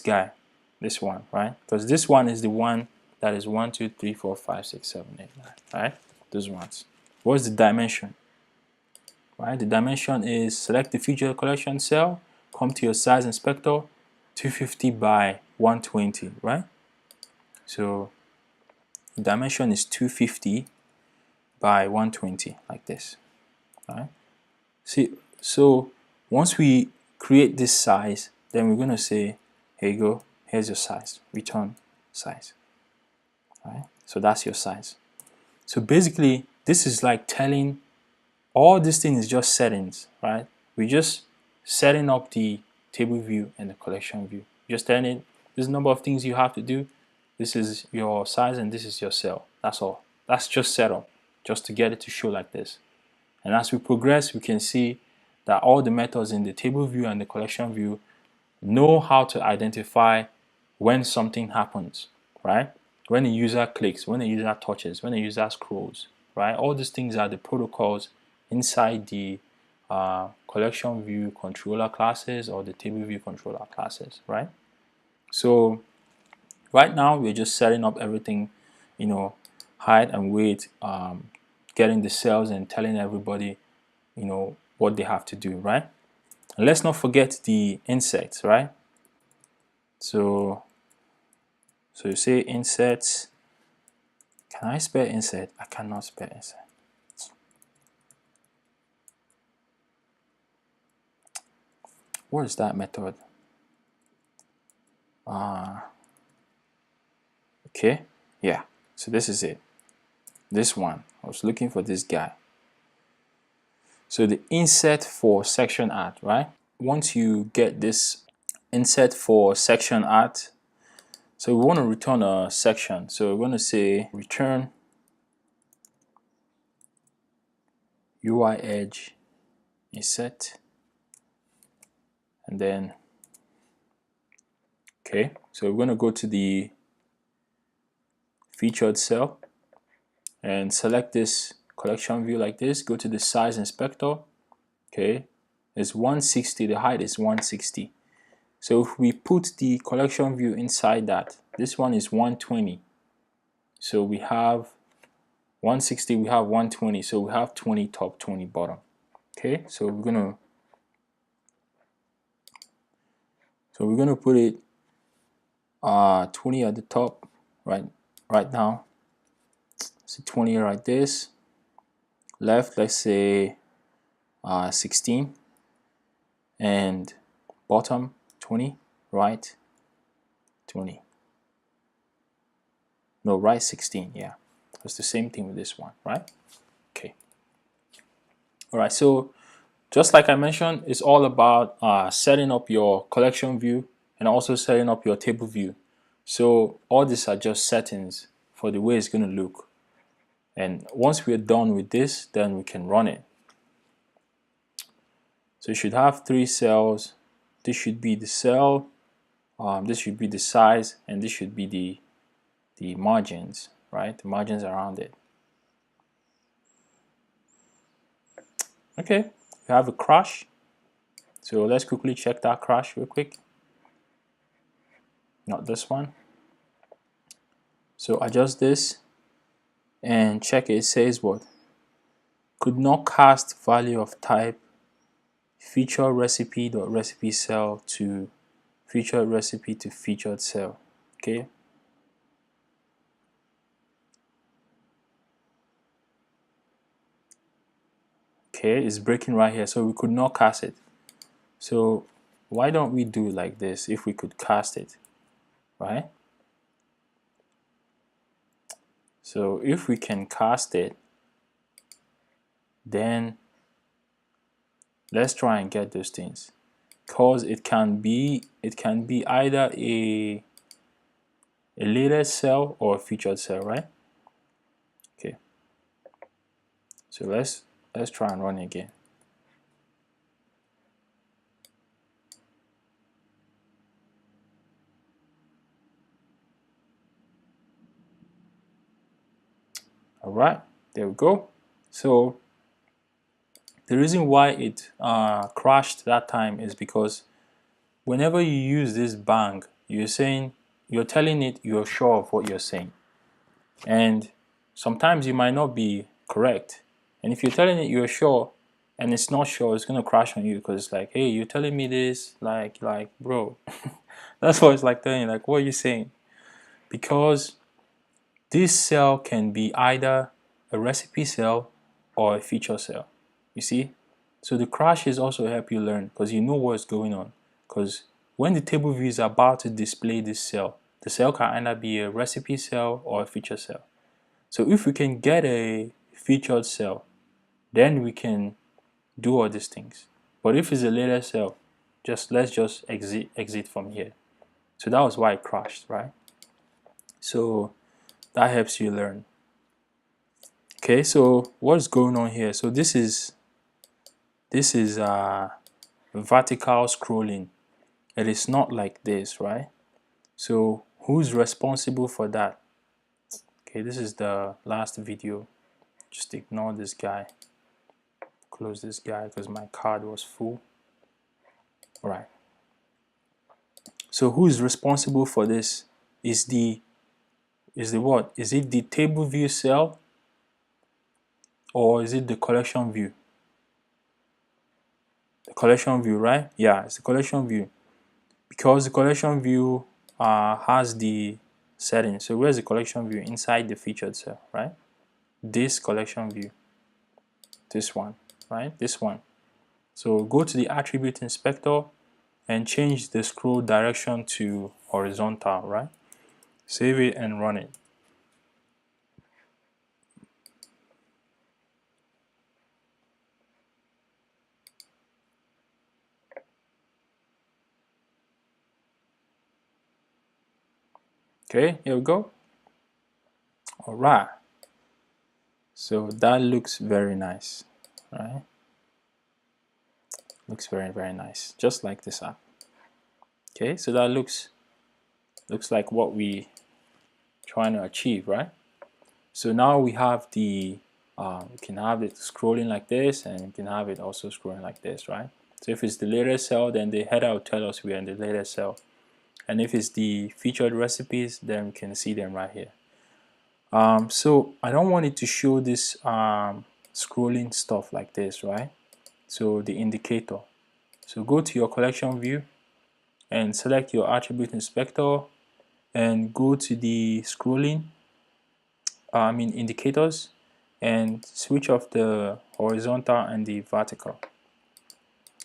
guy, this one, right? Because this one is the one that is 1, 2, 3, 4, 5, 6, 7, 8, 9, right? Those ones. What's the dimension? Right? The dimension is select the feature collection cell, come to your size inspector, 250 by 120, right? So the dimension is 250 by 120, like this, right? See, so once we create this size, then we're going to say, here you go, here's your size, return size, right? So that's your size. So basically, this is like telling, all this thing is just settings, right? We're just setting up the table view and the collection view. Just telling it, there's a number of things you have to do. This is your size and this is your cell. That's all. That's just setup, just to get it to show like this. And as we progress, we can see that all the methods in the table view and the collection view know how to identify when something happens, right? When a user clicks, when a user touches, when a user scrolls, right? All these things are the protocols inside the collection view controller classes or the table view controller classes, right? So right now we're just setting up everything, height and weight, getting the cells and telling everybody, what they have to do, right? And let's not forget the insets, right? So you say insets. Can I spell inset? I cannot spell inset. What is that method? Okay, yeah. So this is it. This one. I was looking for this guy. So the inset for section art, right? Once you get this inset for section art, so we want to return a section. So we're going to say return UI edge inset, and then okay, so we're going to go to the featured cell and select this collection view like this. Go to the size inspector. Okay, it's 160. The height is 160. So if we put the collection view inside that, this one is 120. So we have 160, we have 120. So we have 20 top, 20 bottom. Okay, so we're gonna put it 20 at the top, right now. So 20 like this. Left, let's say 16, and bottom 20, right 20. No, right 16. Yeah, it's the same thing with this one, right? Okay. All right. So just like I mentioned, it's all about setting up your collection view and also setting up your table view. So all these are just settings for the way it's going to look. And once we're done with this, then we can run it. So you should have 3 cells. This should be the cell, this should be the size, and this should be the margins, right? The margins around it. Okay, we have a crash. So let's quickly check that crash real quick. Not this one. So adjust this and check it. It says what? Could not cast value of type feature recipe.recipe cell to featured recipe to featured cell. Okay. Okay, it's breaking right here, so we could not cast it. So why don't we do like this if we could cast it, right? So if we can cast it, then let's try and get those things, because it can be either a latest cell or a featured cell, right? Okay. So let's try and run it again. All right, there we go. So The reason why it crashed that time is because whenever you use this bang, you're telling it you're sure of what you're saying, and sometimes you might not be correct. And if you're telling it you're sure and it's not sure, it's gonna crash on you, because it's like, hey, you're telling me this, like bro. That's what it's like telling you, like, what are you saying? Because this cell can be either a recipe cell or a feature cell. You see? So the crashes also help you learn, because you know what's going on. Because when the table view is about to display this cell, the cell can either be a recipe cell or a feature cell. So if we can get a featured cell, then we can do all these things. But if it's a later cell, let's just exit from here. So that was why it crashed, right? So that helps you learn. Okay, so what's going on here? So this is vertical scrolling. It is not like this, right? So who's responsible for that? Okay, this is the last video. Just ignore this guy. Close this guy because my card was full. All right. So who is responsible for this? Is the what? Is it the table view cell, or is it the collection view? The collection view, right? Yeah, it's the collection view, because the collection view has the settings. So where's the collection view? Inside the featured cell, right? This collection view, this one, right? This one. So go to the attribute inspector and change the scroll direction to horizontal, right? Save it and run it. Okay, here we go. All right. So that looks very nice, right? Looks very, very nice, just like this app. Okay, so that looks like what we trying to achieve, right? So now we have the we can have it scrolling like this, and we can have it also scrolling like this, right? So if it's the latest cell, then the header will tell us we are in the latest cell, and if it's the featured recipes, then we can see them right here. So I don't want it to show this scrolling stuff like this, right? So the indicator. So go to your collection view and select your attribute inspector and go to the scrolling, indicators, and switch off the horizontal and the vertical.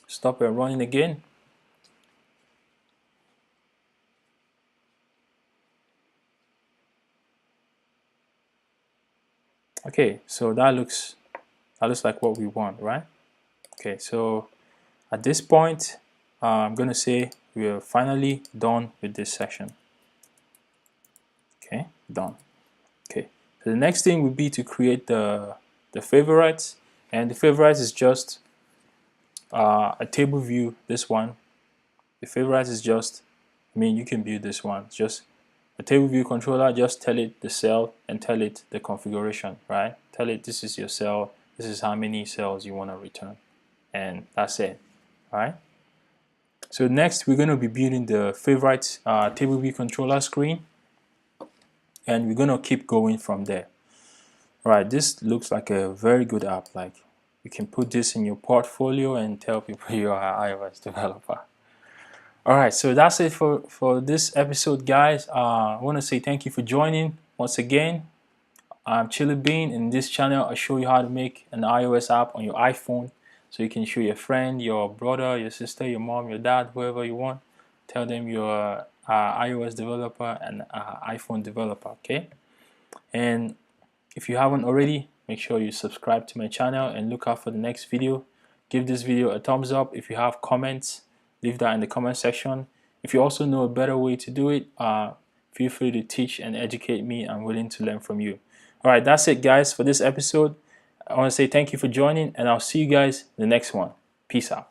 Stop it running again. Okay, so that looks like what we want, right? Okay, so at this point, I'm gonna say we are finally done with this section. Okay, done. Okay, so the next thing would be to create the favorites, and the favorites is just a table view. This one, the favorites is just, you can view this one. It's just a table view controller. Just tell it the cell and tell it the configuration, right? Tell it this is your cell. This is how many cells you want to return, and that's it. All right. So next we're going to be building the favorites table view controller screen, and we're going to keep going from there. All right, this looks like a very good app. Like, you can put this in your portfolio and tell people you're an iOS developer. All right, so that's it for this episode, guys. I want to say thank you for joining once again. I'm Chili Bean. In this channel, I show you how to make an iOS app on your iPhone, so you can show your friend, your brother, your sister, your mom, your dad, whoever you want. Tell them you're an iOS developer and an iPhone developer, okay? And if you haven't already, make sure you subscribe to my channel and look out for the next video. Give this video a thumbs up. If you have comments, leave that in the comment section. If you also know a better way to do it, feel free to teach and educate me. I'm willing to learn from you. All right, that's it, guys, for this episode. I want to say thank you for joining, and I'll see you guys in the next one. Peace out.